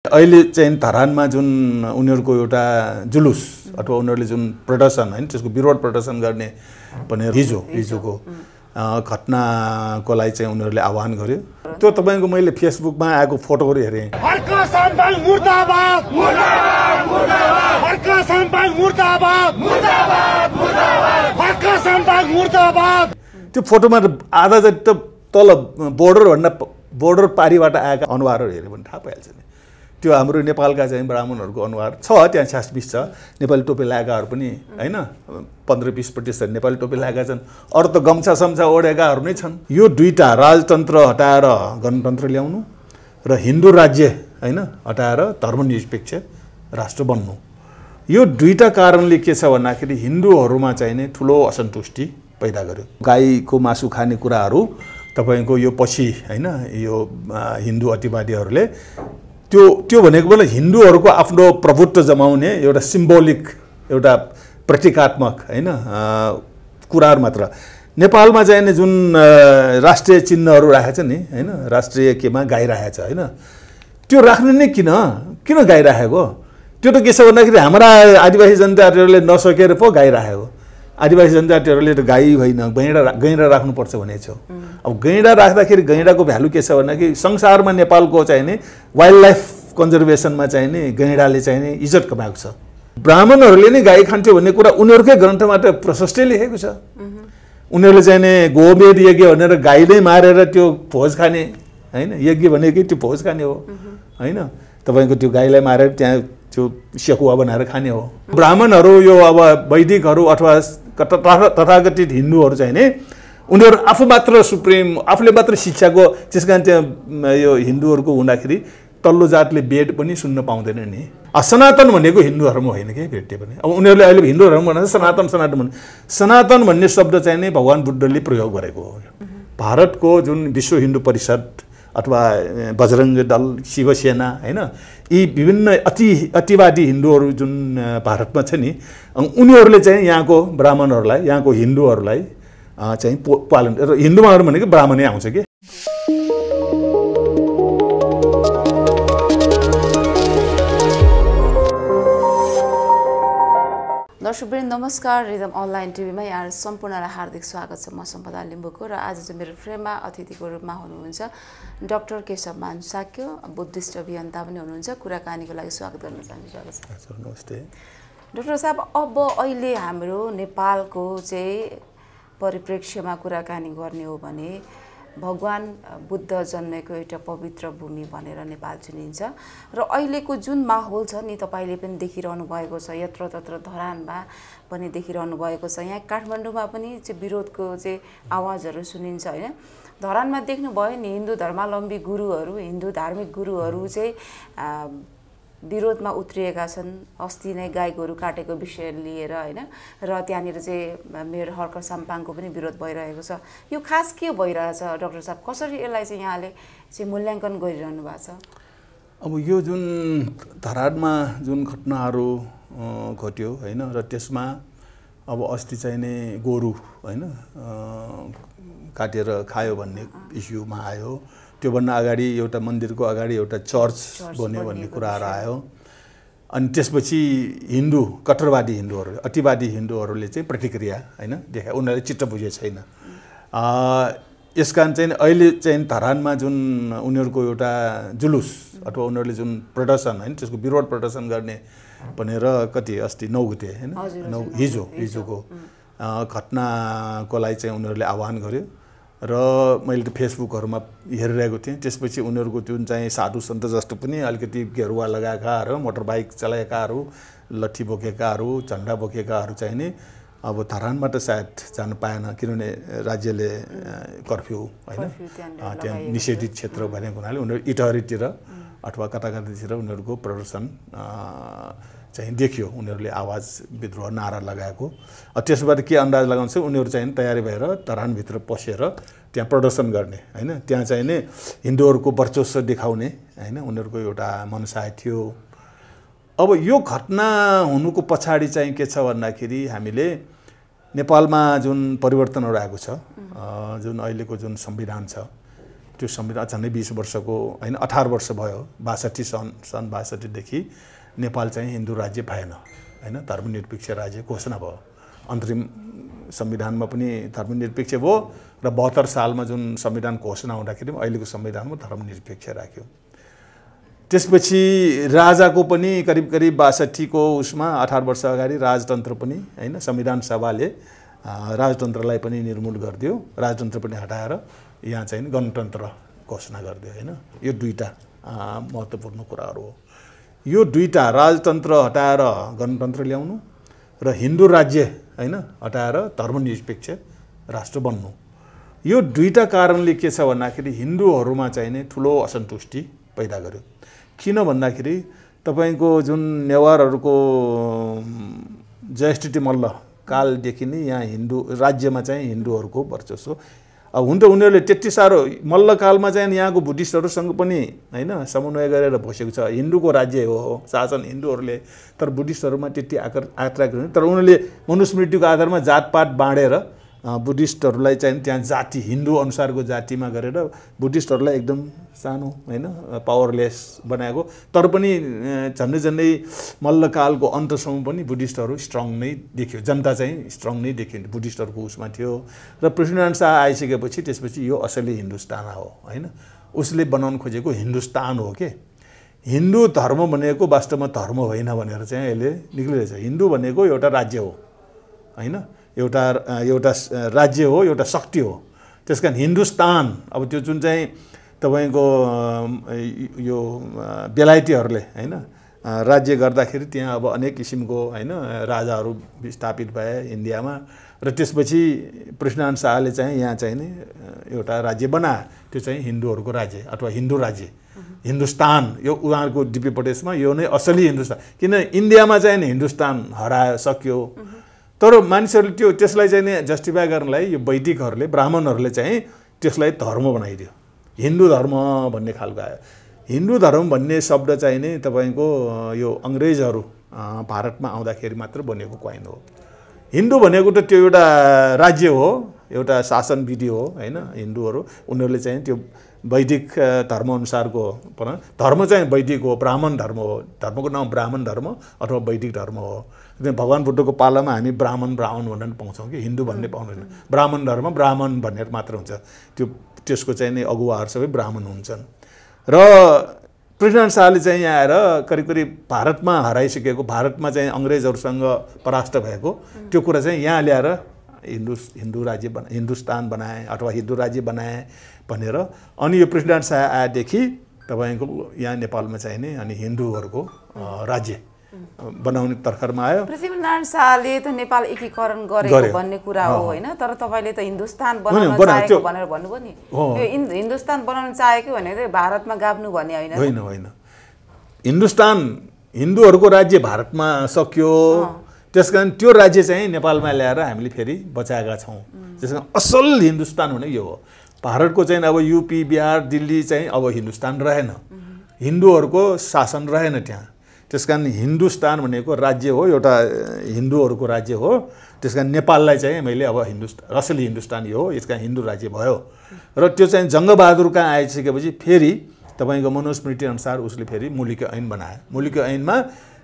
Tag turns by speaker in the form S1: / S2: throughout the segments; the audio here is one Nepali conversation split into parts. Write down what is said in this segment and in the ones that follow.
S1: अहिले चाहिँ धरानमा जुन उनीहरुको एउटा जुलुस अथवा उनीहरुले जुन प्रदर्शन हैन त्यसको विरोध प्रदर्शन गर्ने भनेर हिजोको घटनाको लागि चाहिँ उनीहरुले आह्वान गर्यो। त्यो तपाईको मैले फेसबुकमा आएको फोटोहरु हेरे।
S2: हर्का सम्पाङ मुर्दाबाद मुर्दाबाद मुर्दाबाद हर्का सम्पाङ मुर्दाबाद मुर्दाबाद मुर्दाबाद हर्का सम्पाङ मुर्दाबाद।
S1: त्यो फोटोमा आधा जति त तल बोर्डर पारीबाट आएका अनुहारहरु हेर्यो भने थाहा पाइहाल्छ नि। त्यो हाम्रो नेपालका चाहिँ ब्राह्मणहरुको अनुहार छ, त्यहाँ 60-20 छ। नेपाली टोपी लगाएकाहरु पनि हैन 15-20% नेपाली टोपी लगाएका छन्। अरु त गम्छा समछा ओढेकाहरु नै छन्। यो दुईटा राजतन्त्र हटाएर गणतन्त्र ल्याउनु र हिन्दू राज्य हैन हटाएर धर्मनिरपेक्ष राष्ट्र बन्नु, यो दुईटा कारणले के छ भन्दाखेरि हिन्दूहरुमा चाहिँ नै ठूलो असन्तुष्टि पैदा गर्यो। गाईको मासु खाने कुराहरु तपाईको यो पछि हैन यो हिन्दू अतिवादीहरुले त्यो भनेको बेला हिन्दूहरुको आफ्नो प्रभुत्व जमाउने एउटा सिम्बोलिक एउटा प्रतीकात्मक हैन कुराहरु मात्र। नेपालमा चाहिँ नि जुन राष्ट्रिय चिन्हहरु राखेको छ नि हैन राष्ट्रिय केमा गाई राखेको छ हैन, त्यो राख्नु नै किन गाई राखेको? त्यो त के छ भन्दाखेरि हाम्रा आदिवासी जनजातिहरुले नसकेर पो गाई राखेको। आदिवासी जनजातिहरुले त गाई होइन गैंडा राख्नु पर्छ भनेको छ। अब गैंडा राख्दाखेरि गैंडाको भ्यालु के छ भन्दाखेरि संसारमा नेपालको चाहिँ नि वाइल्ड लाइफ कन्जर्भेसनमा चाहिँ नि गैंडाले चाहिँ नि इज्जत कमाएको छ। ब्राह्मणहरुले नै गाई खान्थ्यो भन्ने कुरा उनीहरुकै ग्रन्थमा त प्रशस्तै लेखेको छ। उनीहरुले चाहिँ नि गोमेद यज्ञ भनेर गाईले मारेर त्यो भोज खाने हैन, यज्ञ भनेकै त्यो भोज खाने हो हैन। तपाईको त्यो गाईलाई मारेर त्यहाँ त्यो सेकुवा बनाएर खाने हो। ब्राह्मणहरु यो अब वैदिकहरु अथवा तथाकथित हिन्दूहरु चाहिँ नि उनीहरु आफू मात्र सुप्रिम, आफूले मात्र शिक्षाको, त्यसकारण त्यहाँ यो हिन्दूहरुको हुँदाखेरि तल्लो जातले वेद पनि सुन्न पाउँदैन नि। सनातन भनेको हिन्दू धर्म होइन के भेट्टे पनि। अब उनीहरुले अहिले हिन्दू धर्म भनेर सनातन भन्ने शब्द चाहिँ नि भगवान बुद्धले प्रयोग गरेको हो। भारतको जुन विश्व हिन्दू परिषद अथवा बजरंग दल, शिवसेना हैन यी विभिन्न अतिवादी हिन्दूहरु जुन भारतमा छ नि उनीहरुले चाहिँ यहाँको ब्राह्मणहरुलाई, यहाँको हिन्दूहरुलाई चाहिँ पालन र हिन्दूमा भनेको ब्राह्मणै आउँछ के।
S3: दर्शकवृन्द नमस्कार, रिदम अनलाइन टिभीमा यहाँ सम्पूर्णलाई हार्दिक स्वागत छ। म सम्पदा लिम्बुको र आज चाहिँ मेरो फ्रेममा अतिथिको रूपमा हुनुहुन्छ डाक्टर केशव मानसाक्यो, बुद्धिस्ट अभियन्ता पनि हुनुहुन्छ। कुराकानीको लागि स्वागत गर्न चाहन्छु। स्वागत छ।
S1: नमस्ते
S3: डाक्टर साहब, अब अहिले हाम्रो नेपालको चाहिँ परिप्रेक्ष्यमा कुराकानी गर्ने हो भने भगवान बुद्ध जन्मेको एउटा पवित्र भूमि भनेर नेपाल चिनिन्छ र अहिलेको जुन माहौल छ नि तपाईले पनि देखिरहनु भएको छ, यत्रतत्र धरानमा पनि देखिरहनु भएको छ, यहाँ काठमाडौँमा पनि चाहिँ विरोधको चाहिँ आवाजहरू सुनिन्छ हैन। धरानमा देख्नुभयो नि हिन्दू धर्मावलम्बी गुरुहरू, हिन्दू धार्मिक गुरुहरू चाहिँ विरोधमा उत्रिएका छन्। अस्ति नै गाई गोरु काटेको विषय लिएर हैन र त्यहाँनिर चाहिँ मेयर हर्का साम्पाङको पनि विरोध भइरहेको छ। यो खास के भइरहेछ डाक्टर साहब, कसरी यसलाई चाहिँ यहाँले चाहिँ मूल्याङ्कन गरिरहनु भएको छ?
S1: अब यो जुन धरानमा जुन घटनाहरू घट्यो हैन र त्यसमा अब अस्ति चाहिँ नै गोरु हैन काटेर खायो भन्ने इस्युमा आयो। त्योभन्दा अगाडि एउटा मन्दिरको अगाडि एउटा चर्च बन्यो भन्ने कुराहरू आयो। अनि त्यसपछि हिन्दू कट्टरवादी हिन्दूहरू, अतिवादी हिन्दूहरूले चाहिँ प्रतिक्रिया हैन देखाए, उनीहरूले चित्त बुझे छैन। यसकारण चाहिँ अहिले चाहिँ धरानमा जुन उनीहरुको एउटा जुलुस अथवा उनीहरुले जुन प्रदर्शन हैन त्यसको विरोध प्रदर्शन गर्ने भनेर कति अस्ति 9 गते हैन हिजोको घटनाको लागि चाहिँ उनीहरुले आह्वान गर्यो र मैले त फेसबुकहरुमा हेरिरहेको थिएँ। त्यसपछि उनीहरुको जुन चाहिँ साधु सन्त जस्तो पनि अलिकति गेरुवा लगाएकाहरू, मोटरबाइक चलाएकाहरू, लट्ठी बोकेकाहरू, झण्डा बोकेकाहरू चाहिँ नि अब धरानमा त सायद जान पाएन किनभने राज्यले कर्फ्यू हैन त्यहाँ निषेधित क्षेत्र भनेको हुनाले उनीहरु इटहरीतिर अथवा कताकतातिर उनीहरुको प्रदर्शन चाहिँ देखियो। उनीहरुले आवाज विद्रोह नारा लगाएको। त्यसबाट के अन्दाज लगाउँछ उनीहरु चाहिँ तयारी भएर धरानभित्र पसेर त्यहाँ प्रदर्शन गर्ने हैन, त्यहाँ चाहिँ नि हिन्दूहरुको वर्चस्व देखाउने हैन उनीहरुको एउटा मनसाय थियो। अब यो घटना हुनुको पछाडी चाहिँ के छ भन्दाखेरि हामीले नेपालमा जुन परिवर्तनहरु आएको छ, जुन अहिलेको जुन संविधान छ त्यो संविधान झन्डै 20 वर्षको हैन 18 वर्ष भयो 62 सन् 62 देखि नेपाल चाहिँ हिन्दू राज्य भएन हैन धर्मनिरपेक्ष राज्य घोषणा भयो अन्तरिम संविधानमा पनि धर्मनिरपेक्ष भयो र 72 सालमा जुन संविधान घोषणा हुँदाखेरि अहिलेको संविधानमा धर्मनिरपेक्ष राख्यो त्यसपछि राजाको पनि करिब 62 को उसमा 18 वर्ष अगाडि राजतन्त्र पनि हैन संविधान सभाले राजतन्त्रलाई पनि निर्मूल गरिदियो राजतन्त्र पनि हटाएर यहाँ चाहिँ गणतन्त्र घोषणा गरिदियो हैन यो दुईटा महत्त्वपूर्ण कुराहरू हो यो दुईटा राजतन्त्र हटाएर गणतन्त्र ल्याउनु र हिन्दू राज्य हैन हटाएर धर्मनिरपेक्ष राष्ट्र बन्नु यो दुईटा कारणले के छ भन्दाखेरि हिन्दूहरुमा चाहिँ नै ठुलो असन्तुष्टि पैदा गर्यो किन भन्दाखेरि तपाईको जुन नेवारहरुको जयस्थिति मल्ल कालदेखि नै यहाँ हिन्दू राज्यमा चाहिँ हिन्दूहरुको वर्चस्व अब हुन त उनीहरुले त्यति सारो मल्लकालमा चाहिँ यहाँको बुद्धिस्टहरुसँग पनि हैन समन्वय गरेर बसेको छ हिन्दूको राज्य हो शासन हिन्दूहरुले तर बुद्धिस्टहरुमा त्यति आक्रामक तर उनीहरुले मनुस्मृतिको आधारमा जातपात बाँडेर बुद्धिस्टहरुलाई चाहिँ त्यहाँ जाति हिन्दू अनुसारको जातिमा गरेर बुद्धिस्टहरुलाई एकदम सानो हैन पावरलेस बनाएको तर पनि झन्डै मल्लकालको अन्तसम्म पनि बुद्धिस्टहरु स्ट्रङ नै देखियो जनता चाहिँ स्ट्रङ नै देखियो बुद्धिस्टहरुको उसमा थियो र पृथ्वीनारायण शाह आइसकेपछि त्यसपछि यो असली हिन्दुस्तान हो हैन उसले बनाउन खोजेको हिन्दुस्तान हो के हिन्दू धर्म भनेको वास्तवमा धर्म होइन भनेर चाहिँ अहिले निक्लिरहेछ हिन्दू भनेको एउटा राज्य हो हैन एउटा राज्य हो एउटा शक्ति हो त्यसकारण हिन्दुस्तान अब त्यो जुन चाहिँ तपाईको यो बेलायतीहरुले हैन राज्य गर्दाखेरि त्यहाँ अब अनेक किसिमको हैन राजाहरू स्थापित भए इन्डियामा र त्यसपछि पृथ्वीनारायण शाहले चाहिँ यहाँ चाहिँ नि एउटा राज्य बनाए त्यो चाहिँ हिन्दूहरुको राज्य अथवा हिन्दू राज्य हिन्दुस्तान यो उहाँको डिपी प्रदेशमा यो नै असली हिन्दुस्तान किन इन्डियामा चाहिँ हिन्दुस्तान हरायो सक्यो तर मानिसहरुले त्यो त्यसलाई चाहिँ नि जस्टिफाई गर्नलाई यो वैदिकहरुले ब्राह्मणहरुले चाहिँ त्यसलाई धर्म बनाइदियो हिन्दू धर्म भन्ने खालको आयो हिन्दू धर्म भन्ने शब्द चाहिँ नि तपाईको यो अंग्रेजहरु भारतमा आउँदाखेरि मात्र बनेको क्वाइन हो हिन्दू भनेको त त्यो एउटा राज्य हो एउटा शासन विधि हो हैन हिन्दूहरु उनीहरुले चाहिँ त्यो वैदिक धर्म अनुसारको धर्म चाहिँ वैदिक हो ब्राह्मण धर्म हो धर्मको नाम ब्राह्मण धर्म अथवा वैदिक धर्म हो भगवान बुद्धको पालामा हामी ब्राह्मण भनेर पाउँछौं कि हिन्दू भन्ने पाउँदैन ब्राह्मण धर्म ब्राह्मण भनेर मात्र हुन्छ त्यो त्यसको चाहिँ नि अगुवाहरु सबै ब्राह्मण हुन्छन् र पृथ्वीनारायण शाहले चाहिँ यहाँ आएर करिब भारतमा हराइसकेको भारतमा चाहिँ अंग्रेजहरुसँग परास्त भएको त्यो कुरा चाहिँ यहाँ ल्याएर हिन्दू राज्य हिन्दुस्तान बनाए अथवा हिन्दू राज्य बनाए भनेर अनि यो पृथ्वीनारायण शाह आएदेखि तपाईको यहाँ नेपालमा चाहिँ नि अनि हिन्दूहरुको राज्य बनाउने तर्खरमा आयो
S3: पृथ्वीनारायण शाहले त नेपाल एकीकरण गरेको भन्ने कुरा हो हैन तर तपाईले त हिन्दुस्तान बनाउन चाहेको भनेर भन्नुभयो नि यो हिन्दुस्तान बनाउन चाहेको भनेको भारतमा गाब्नु भन्ने हैन
S1: होइन हिन्दुस्तान हिन्दूहरुको राज्य भारतमा सक्यो त्यसकारण त्यो राज्य चाहिँ नेपालमा ल्याएर हामीले फेरि बचाएका छौं त्यसकारण असल हिन्दुस्तान भने यो हो भारतको चाहिँ अब यूपी बिहार दिल्ली चाहिँ अब हिन्दुस्तान रहेन हिन्दूहरुको शासन रहेन त्यहाँ त्यसकारण हिन्दुस्तान भनेको राज्य हो एउटा हिन्दूहरुको राज्य हो त्यसकारण नेपाललाई चाहिँ मैले अब हिन्दुस्तान असली हिन्दुस्तान यो हो यसका हिन्दू राज्य भयो र त्यो चाहिँ जंगबहादुरका आइसकेपछि फेरि तपाईको मनुस्मृति अनुसार उसले फेरि मुलिक ऐन बनाए मुलिक ऐनमा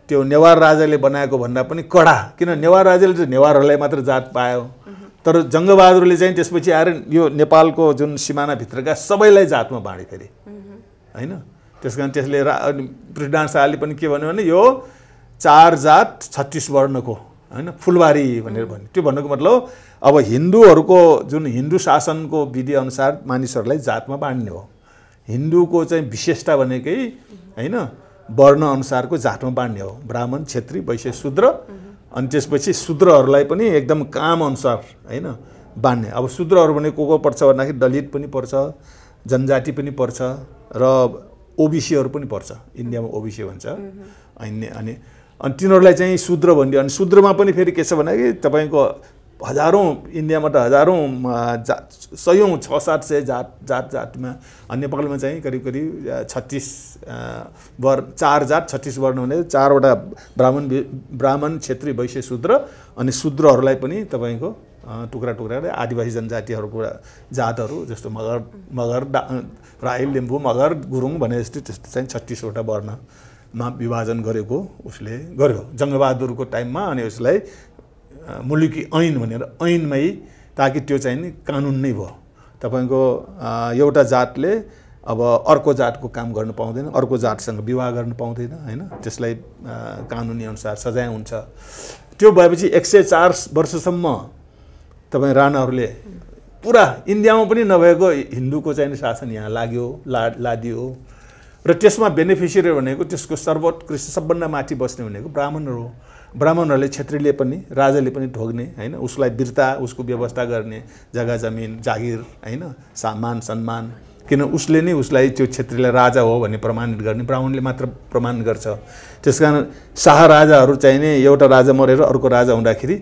S1: त्यो नेवार राजाले बनाएको भन्दा पनि कडा किन नेवार राजाले चाहिँ नेवारहरुलाई मात्र जात पायो तर जंगबहादुरले चाहिँ त्यसपछि आएर यो नेपालको जुन सीमाना भित्रका सबैलाई जातमा बाँडे फेरि हैन त्यसकारण त्यसले पृथ्वीनारायण शाहले पनि के भन्यो भने यो 4 जात 36 वर्णको हैन फुलबारी भनेर भन्यो त्यो भन्नुको मतलब अब हिन्दूहरुको जुन हिन्दू शासनको विधि अनुसार मानिसहरुलाई जातमा बाँड्ने हो हिन्दूको चाहिँ विशेषता भनेकै हैन वर्ण अनुसारको जातमा बाँड्ने हो ब्राह्मण क्षेत्री वैश्य शूद्र अनि त्यसपछि शूद्रहरुलाई पनि एकदम काम अनुसार हैन बाँड्ने अब शूद्रहरु भने को पर्छ भन्दाखेरि दलित पनि पर्छ जनजाति पनि पर्छ र ओबीसीहरु पनि पर्छ इन्डियामा ओबीसी भन्छ अनि तिनीहरुलाई चाहिँ शूद्र भनियो अनि शूद्रमा पनि फेरि के छ भने तपाईको हजारौँ इन्डियामा त हजारौँ सयौँ 600-700 जातमा नेपालमा चाहिँ करिब 36 4 जात 36 वर्ण हुने 4वटा ब्राह्मण क्षेत्री वैश्य शूद्र अनि शूद्रहरूलाई पनि तपाईको टुक्रा आदिवासी जनजातिहरूको जातहरू जस्तो मगर राई लिम्बू मगर गुरुङ भने जस्तो त्यस्तो चाहिँ 36वटा वर्णमा विभाजन गरेको उसले गर्यो जङ्गबहादुरको टाइममा अनि उसलाई मुलुकी ऐन भनेर ऐनमै ताकि त्यो चाहिँ नि कानुन नै भयो तपाईको एउटा जातले अब अर्को जातको काम गर्न पाउँदैन अर्को जातसँग विवाह गर्न पाउँदैन हैन त्यसलाई कानुनी अनुसार सजाय हुन्छ त्यो भएपछि 104 वर्षसम्म तपाई राणाहरूले पुरा इन्डियामा पनि नभएको हिन्दूको चाहिँ शासन यहाँ लाग्यो लादियो र त्यसमा बेनिफिसियरी भनेको त्यसको सर्वोत्कृष्ट सबभन्दा माथि बस्ने भनेको ब्राह्मणहरू ब्राह्मणहरूले क्षेत्रीले पनि राजाले पनि ढोग्ने हैन उसलाई बिर्ता उसको व्यवस्था गर्ने जग्गा जमिन जागिर हैन सम्मान सम्मान किन उसले नै उसलाई त्यो क्षेत्रीलाई राजा हो भन्ने प्रमाणित गर्ने ब्राह्मणले मात्र प्रमाण गर्छ त्यसकारण शाह राजाहरू चाहिँ नि एउटा राजा मरेर अर्को राजा हुँदाखेरि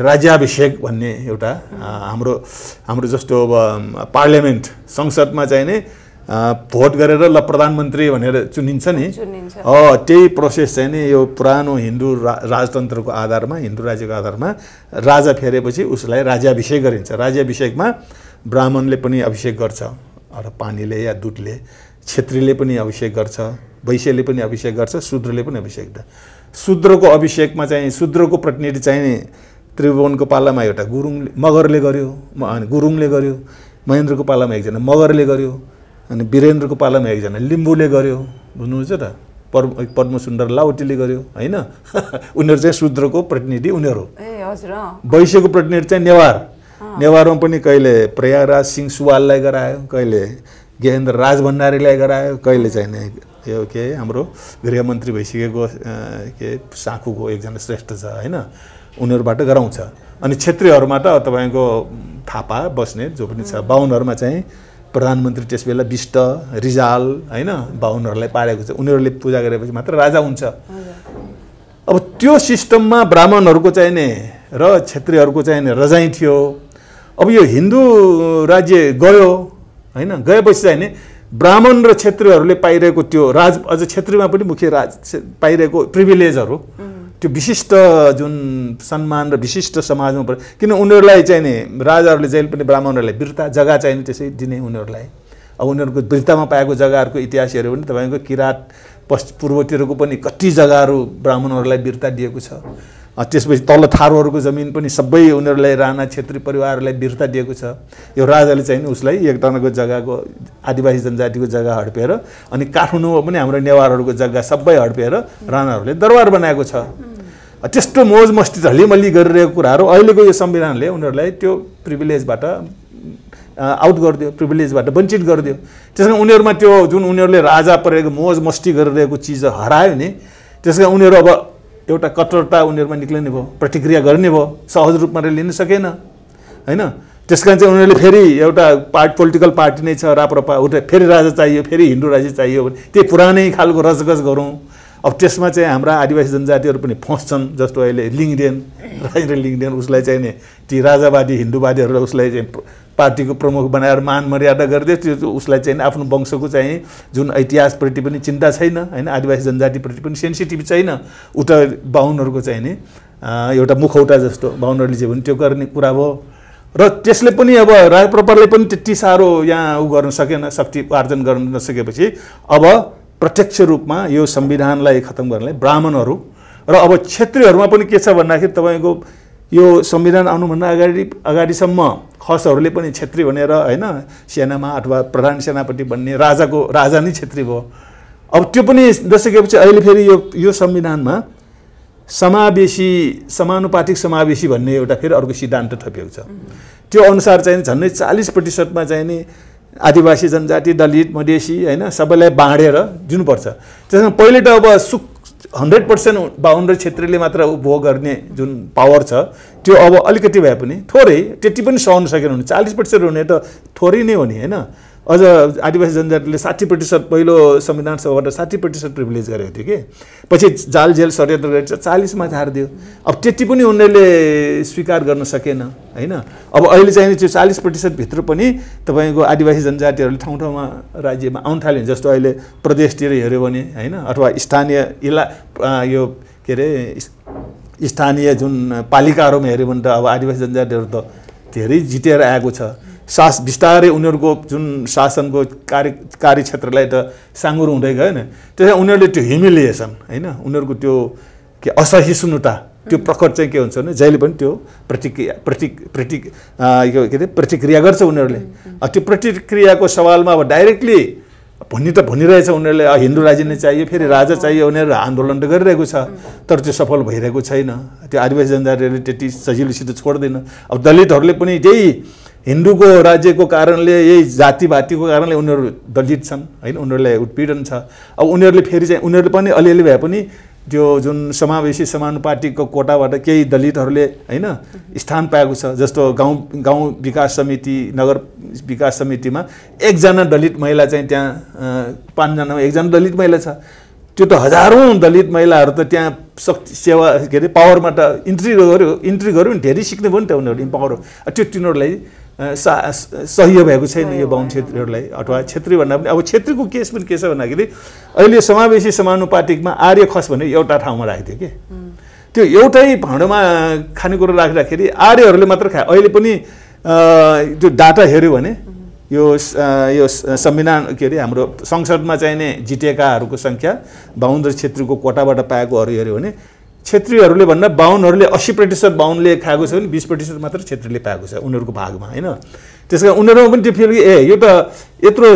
S1: राज्याभिषेक भन्ने एउटा हाम्रो जस्तो अब पार्लियामेन्ट संसदमा चाहिँ नि भोट गरेर ल प्रधानमन्त्री भनेर चुनिन्छ नि त्यही प्रोसेस चाहिँ नि यो पुरानो हिन्दू राजतन्त्रको आधारमा हिन्दू राज्यको आधारमा राजा फेरेपछि उसलाई राज्याभिषेक गरिन्छ राज्याभिषेकमा ब्राह्मणले पनि अभिषेक गर्छ र पानीले या दुधले क्षेत्रीले पनि अभिषेक गर्छ वैश्यले पनि अभिषेक गर्छ शूद्रले पनि अभिषेक गर्छ शूद्रको अभिषेकमा चाहिँ शूद्रको प्रतिनिधि चाहिँ नि त्रिभुवनको पालामा एउटा मगरले गर्यो अनि गुरुङले गर्यो महेन्द्रको पालामा एकजना मगरले गर्यो अनि वीरेन्द्रको पालामा एकजना लिम्बूले गर्यो बुझ्नुहुन्छ त पद्मसुन्दर लाउटीले गर्यो हैन उनीहरू चाहिँ शूद्रको प्रतिनिधि उनीहरू वैश्यको प्रतिनिधि चाहिँ नेवारमा पनि कहिले प्रयागराज सिंह सुवाललाई गरायो कहिले गेहेन्द्र राज भण्डारीलाई गरायो कहिले चाहिँ यो के हाम्रो गृहमन्त्री भइसकेको के साखुको एकजना श्रेष्ठ छ हैन उनीहरूबाट गराउँछ अनि क्षेत्रीहरूबाट तपाईको थापा बस्ने जो पनि छ बाहुनहरूमा चाहिँ प्रधानमन्त्री त्यसबेला विष्ट रिजाल हैन बाहुनहरूलाई पारेको छ उनीहरूले पूजा गरेपछि मात्र राजा हुन्छ अब त्यो सिस्टममा ब्राह्मणहरूको चाहिँ नि र क्षेत्रीहरूको चाहिँ नि रजाइ थियो अब यो हिन्दू राज्य गयो हैन गएपछि चाहिँ नि ब्राह्मण र क्षेत्रीहरूले पाइरहेको त्यो राज अझ क्षेत्रीमा पनि मुख्य राज पाइरहेको प्रिभिलेजहरू त्यो विशिष्ट जुन सम्मान र विशिष्ट समाजमा किन उनीहरूलाई चाहिँ नि राजाहरूले जहिले पनि ब्राह्मणहरूलाई बिर्ता जग्गा चाहिँ नि त्यसै दिने उनीहरूलाई अब उनीहरूको बिर्तामा पाएको जग्गाहरूको इतिहास हेऱ्यो भने तपाईँको किराँत पूर्वतिरको पनि कति जग्गाहरू ब्राह्मणहरूलाई बिर्ता दिएको छ त्यसपछि तल थारूहरूको जमिन पनि सबै उनीहरूलाई राणा क्षेत्री परिवारहरूलाई बिर्ता दिएको छ यो राजाले चाहिँ नि उसलाई एकजनाको जग्गाको आदिवासी जनजातिको जग्गा हड्पेर अनि काठमाडौँमा पनि हाम्रो नेवारहरूको जग्गा सबै हड्पेर राणाहरूले दरबार बनाएको छ त्यस्तो मोज मस्ती हलिमल्ली गरिरहेको कुराहरू अहिलेको यो संविधानले उनीहरूलाई त्यो प्रिभिलेजबाट आउट गरिदियो प्रिभिलेजबाट वञ्चित गरिदियो त्यसकारण उनीहरूमा त्यो जुन उनीहरूले राजा परेको मोज मस्ती गरिरहेको चिज हरायो नि त्यसकारण उनीहरू अब एउटा कट्टरता उनीहरूमा निक्लिने भयो प्रतिक्रिया गर्ने भयो सहज रूपमा लिन सकेन हैन त्यसकारण चाहिँ उनीहरूले फेरि एउटा पोलिटिकल पार्टी नै छ राप्रपा उठे फेरि राजा चाहियो फेरि हिन्दू राज्य चाहियो भने त्यही पुरानै खालको रजगज गरौँ अब त्यसमा चाहिँ हाम्रा आदिवासी जनजातिहरू पनि फस्छन् जस्तो अहिले लिङ्गडेन राजेन्द्र लिङ्गडेन उसलाई चाहिँ नि ती राजावादी हिन्दूवादीहरूलाई उसलाई चाहिँ पार्टीको प्रमुख बनाएर मान मर्यादा गरिदियो त्यो उसलाई चाहिँ आफ्नो वंशको चाहिँ जुन इतिहासप्रति पनि चिन्ता छैन हैन आदिवासी जनजातिप्रति पनि सेन्सिटिभ छैन उता बाहुनहरूको चाहिँ नि एउटा मुखौटा जस्तो बाहुनहरूले जे भने त्यो गर्ने कुरा भयो र त्यसले पनि अब राजप्रपाले पनि त्यति साह्रो यहाँ उ गर्न सकेन शक्ति आर्जन गर्न नसकेपछि अब प्रत्यक्ष रूपमा यो संविधानलाई खत्म गर्नलाई ब्राह्मणहरू र अब क्षेत्रीहरूमा पनि के छ भन्दाखेरि तपाईको यो संविधान आउनुभन्दा अगाडिसम्म खसहरूले पनि क्षेत्री भनेर हैन सेनामा अथवा प्रधान सेनापति बन्ने राजा नै क्षेत्री भयो अब त्यो पनि दसकेपछि अहिले फेरि यो संविधानमा समावेशी समानुपातिक समावेशी भन्ने एउटा फेरि अर्को सिद्धान्त थपिएको छ त्यो अनुसार चाहिँ झन्डै 40% मा चाहिँ नि आदिवासी जनजाति दलित मधेसी हैन सबैलाई बाँडेर दिनुपर्छ त्यसमा पहिले त अब 100% बाहुन र क्षेत्रीले मात्र उपभोग गर्ने जुन पावर छ त्यो अब अलिकति भए पनि थोरै त्यति पनि सहन सकेन भने 40% हुने त थोरै नै हो नि हैन अझ आदिवासी जनजातिले 60% पहिलो संविधान सभाबाट 60% प्रिभिलेज गरेको थियो कि पछि जाल जेल षड्यन्त्र गरेर 40 मा झारिदियो। अब त्यति पनि उनीहरूले स्वीकार गर्न सकेन हैन। अब अहिले चाहिँ त्यो 40% भित्र पनि तपाईको आदिवासी जनजातिहरूले ठाउँ ठाउँमा राज्यमा आउन थाल्यो। जस्तो अहिले प्रदेशतिर हेर्यो भने हैन, अथवा स्थानीय यो के अरे स्थानीय जुन पालिकाहरूमा हेर्यो भने त अब आदिवासी जनजातिहरू त धेरै जितेर आएको छ। बिस्तारै उनीहरूको जुन शासनको कार्यक्षेत्रलाई त साँगुरो हुँदै गयो नि, त्यसैले उनीहरूले त्यो ह्युमिलिएसन हैन, उनीहरूको त्यो के असहिष्णुता त्यो प्रकट चाहिँ के हुन्छ भने जहिले पनि त्यो प्रतिक्रिया गर्छ उनीहरूले। त्यो प्रतिक्रियाको सवालमा अब डाइरेक्टली भनिरहेछ उनीहरूले हिन्दू राज्य नै चाहियो, फेरि राजा चाहियो भनेर आन्दोलन त गरिरहेको छ, तर त्यो सफल भइरहेको छैन। त्यो आदिवासी जनजातिहरूले त्यति सजिलोसित छोड्दैन। अब दलितहरूले पनि त्यही हिन्दूको राज्यको कारणले, यही जातिभातीको कारणले उनीहरू दलित छन् हैन, उनीहरूलाई उत्पीडन छ। अब उनीहरूले फेरि चाहिँ उनीहरूले पनि अलिअलि भए पनि त्यो जुन समावेशी समानुपातिकको कोटाबाट केही दलितहरूले हैन स्थान पाएको छ। जस्तो गाउँ विकास समिति, नगर विकास समितिमा एकजना दलित महिला चाहिँ त्यहाँ 5 जनामा एकजना दलित महिला छ। त्यो त हजारौं दलित महिलाहरू त त्यहाँ सेवा के अरे पावरमा त इन्ट्री गर्यो नि, धेरै सिक्ने भयो नि त उनीहरू इम्पावर। त्यो तिनीहरूलाई सह्य भएको छैन यो बाहुन क्षेत्रीहरूलाई, अथवा क्षेत्री भन्दा पनि। अब क्षेत्रीको केस पनि के छ भन्दाखेरि अहिले समावेशी समानुपातिकमा आर्य खस भने एउटा ठाउँमा राखिदियो कि, त्यो एउटै भाँडोमा खानेकुरो राख्दाखेरि आर्यहरूले मात्र खाए। अहिले पनि त्यो डाटा हेऱ्यो भने यो संविधान के अरे हाम्रो संसदमा चाहिने जितेकाहरूको सङ्ख्या बाहुन र क्षेत्रीको कोटाबाट पाएकोहरू हेऱ्यो भने क्षेत्रीहरूले भन्दा बाहुनहरूले 80% बाहुनले खाएको छ भने 20% मात्र क्षेत्रीले पाएको छ उनीहरूको भागमा हैन। त्यसकारण उनीहरूमा पनि त्यो फिल यो त यत्रो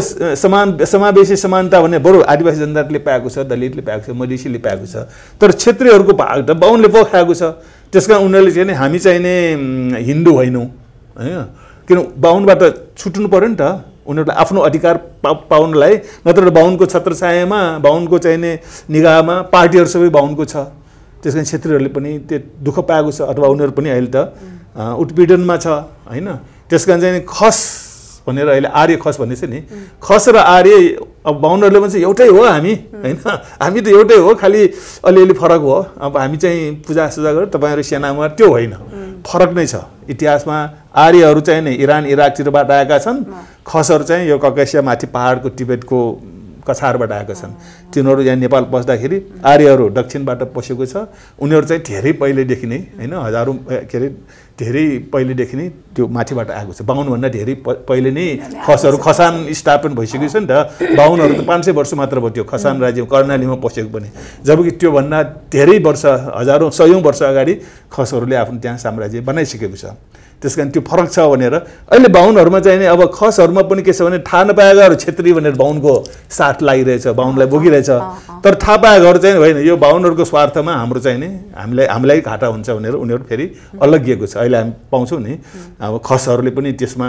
S1: समावेशी समानता भने बरु आदिवासी जनजातिले पाएको छ, दलितले पाएको छ, मधेसीले पाएको छ, तर क्षेत्रीहरूको भाग त बाहुनले पो खाएको छ। त्यसकारण उनीहरूले चाहिँ हामी चाहिने हिन्दू होइनौँ हैन, किन बाहुनबाट छुट्नु पर्यो नि त उनीहरूलाई आफ्नो अधिकार पाउनलाई। नत्र बाहुनको छत्रछायामा, बाहुनको चाहिने निगाहमा पार्टीहरू सबै बाहुनको छ। त्यस कारण क्षेत्रीहरूले पनि त्यो दुःख पाएको छ, अथवा उनीहरू पनि अहिले त उत्पीडनमा छ हैन। त्यस कारण चाहिँ खस भनेर अहिले आर्य खस भन्ने छ नि, खस र आर्य अब बाहुनहरूले भन्छ एउटै हो हामी हैन, हामी त एउटै हो, खालि अलिअलि फरक हो। अब हामी चाहिँ पूजासुजा गरेर तपाईँहरू सेनामा, त्यो होइन, फरक नै छ। इतिहासमा आर्यहरू चाहिँ नि इरान इराकतिरबाट आएका छन्, खसहरू चाहिँ यो ककेसिया माथि पहाडको तिब्बतको कछारबाट आएका छन्। तिनीहरू यहाँ नेपाल पस्दाखेरि आर्यहरू दक्षिणबाट पसेको छ। उनीहरू चाहिँ धेरै पहिलेदेखि नै हैन, हजारौं के अरे धेरै पहिलेदेखि नै त्यो माथिबाट आएको छ। बाहुनभन्दा धेरै पहिले नै खसहरू, खसान स्थापना भइसकेको छ नि त। बाहुनहरू त 500 वर्ष मात्र भयो त्यो खसान राज्य कर्णालीमा पसेको पनि, जबकि त्योभन्दा धेरै वर्ष, हजारौं सयौं वर्ष अगाडि खसहरूले आफ्नो त्यहाँ साम्राज्य बनाइसकेको छ। त्यसकारण त्यो फरक छ भनेर अहिले बाहुनहरूमा चाहिँ नि अब खसहरूमा पनि के छ भने थाहा नपाएकाहरू क्षेत्री भनेर बाहुनको साथ लागिरहेछ, बाहुनलाई बोकिरहेछ। तर थाहा पाएकाहरू चाहिँ होइन, यो बाहुनहरूको स्वार्थमा हाम्रो चाहिँ नि हामीलाई घाटा हुन्छ भनेर उनीहरू फेरि अलग्गिएको छ। अहिले हामी पाउँछौँ नि अब खसहरूले पनि त्यसमा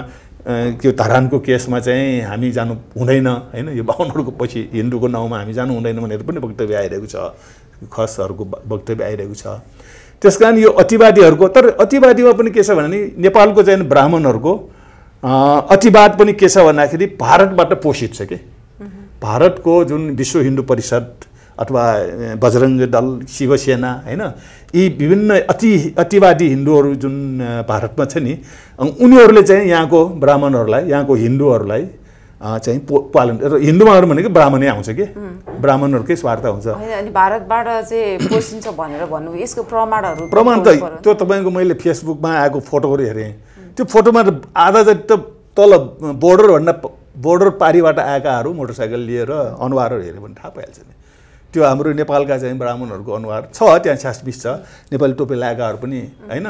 S1: त्यो धरानको केसमा चाहिँ हामी जानु हुँदैन हैन, यो बाहुनहरूको पछि हिन्दूको नाउँमा हामी जानु हुँदैन भनेर पनि वक्तव्य आइरहेको छ, खसहरूको वक्तव्य आइरहेको छ। त्यसकारण यो अतिवादीहरूको, तर अतिवादीमा पनि के छ भने नेपालको चाहिँ ब्राह्मणहरूको अतिवाद पनि के छ भन्दाखेरि भारतबाट पोषित छ कि। भारतको जुन विश्व हिन्दू परिषद अथवा बजरङ्ग दल, शिवसेना हैन, यी विभिन्न अतिवादी हिन्दूहरू जुन भारतमा छ नि, उनीहरूले चाहिँ यहाँको ब्राह्मणहरूलाई, यहाँको हिन्दूहरूलाई चाहिँ पालन, हिन्दूमा भनेको ब्राह्मणै आउँछ कि, ब्राह्मणहरूकै स्वार्थ हुन्छ।
S3: अनि भारतबाट चाहिँ पोषिन्छ भनेर भन्नु, यसको
S1: प्रमाण त त्यो तपाईँको मैले फेसबुकमा आएको फोटोहरू हेरेँ, त्यो फोटोमा त आधा जति त तल बोर्डर पारीबाट आएकाहरू मोटरसाइकल लिएर अनुहारहरू हेऱ्यो भने थाहा पाइहाल्छ नि। त्यो हाम्रो नेपालका चाहिँ ब्राह्मणहरूको अनुहार छ, त्यहाँ 60-20 छ। नेपाली टोपी लगाएकाहरू पनि हैन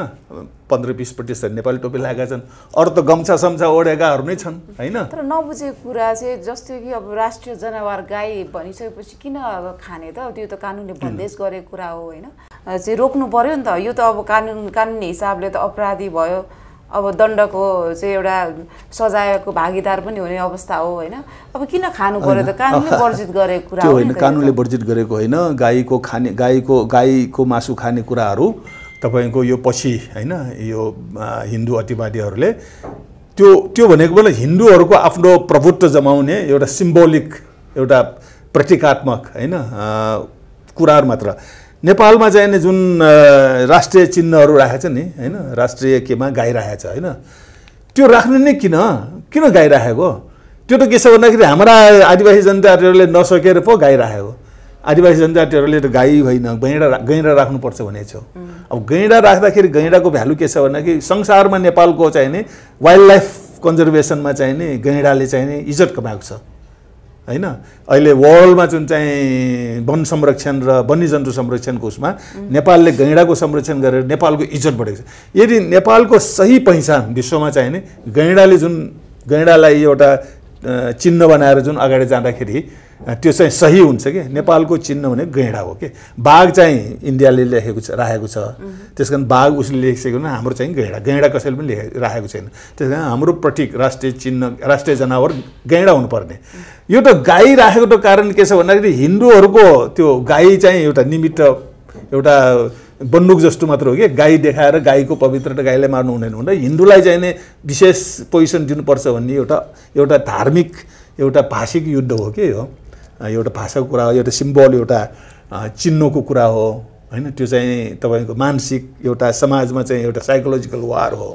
S1: 15-20% नेपाली टोपी लगाएका छन्, अरू त गम्छा सम्छा ओढेकाहरू नै छन् हैन।
S3: तर नबुझेको कुरा चाहिँ जस्तो कि अब राष्ट्रिय जनावर गाई भनिसकेपछि किन खाने त, त्यो त कानुनले बन्देज गरेको कुरा हो हैन, चाहिँ रोक्नु पर्यो नि त। यो त अब कानुनी हिसाबले त अपराधी भयो, अब दण्डको चाहिँ एउटा सजायको भागीदार पनि हुने अवस्था हो हैन। अब किन खानु पर्यो त, कानुनले वर्जित गरेको कुरा हो
S1: होइन, कानुनले वर्जित गरेको होइन। गाईको मासु खाने कुराहरू तपाईको यो पछि हैन, यो हिन्दू अतिवादीहरूले त्यो भनेको पनि हिन्दूहरूको आफ्नो प्रभुत्व जमाउने एउटा सिम्बोलिक एउटा प्रतीकात्मक हैन कुराहरु मात्र नेपालमा चाहिँ जुन राष्ट्रिय चिन्हहरु राखेको छ नि हैन राष्ट्रिय केमा गाई राखेको छ हैन त्यो राख्नु नै किन गाई राखेको त्यो त के छ भन्दाखेरि हाम्रा आदिवासी जनजातिहरुले नसकेर पो गाई राखेको आदिवासी जनजातिहरुले त गाई होइन गैंडा राख्नुपर्छ भनेको छ अब गैंडा राख्दाखेरि गैंडाको भ्यालु के छ भन्दाखेरि संसारमा नेपालको चाहिँ नि वाइल्ड लाइफ कन्जर्भेसनमा चाहिँ नि गैंडाले चाहिँ नि इज्जत कमाएको छ हैन अहिले वर्ल्डमा जुन चाहिँ वन संरक्षण र वन्यजन्तु संरक्षणको उसमा नेपालले गैंडाको संरक्षण गरेर नेपालको इज्जत बढेको छ यदि नेपालको सही पहिचान विश्वमा चाहिँ नि गैंडाले जुन गैंडालाई एउटा चिन्ह बनाएर जुन अगाडि जाँदाखेरि त्यो चाहिँ सही हुन्छ के नेपालको चिन्ह भने गैंडा हो के बाघ चाहिँ इन्डियाले राखेको छ त्यसकारण बाघ उसले लेखेको न हाम्रो चाहिँ गैंडा कसैले पनि राखेको छैन त्यसकारण हाम्रो प्रतीक राष्ट्रिय चिन्ह राष्ट्रिय जनावर गैंडा हुनुपर्ने यो त गाई राखेको त कारण के छ भन्दाखेरि हिन्दूहरुको त्यो गाई चाहिँ एउटा निमित्त एउटा बन्दुक जस्तो मात्र हो के गाई देखाएर गाईको पवित्रता गाईलाई मार्नु हुँदैन भन्दा हिन्दूलाई चाहिँ नि विशेष पोजिसन दिनुपर्छ भन्ने एउटा धार्मिक एउटा भाषिक युद्ध हो के हो एउटा भाषाको कुरा हो एउटा सिम्बल एउटा चिन्हको कुरा हो हैन त्यो चाहिँ तपाईको मानसिक एउटा समाजमा चाहिँ एउटा साइकोलोजिकल वार हो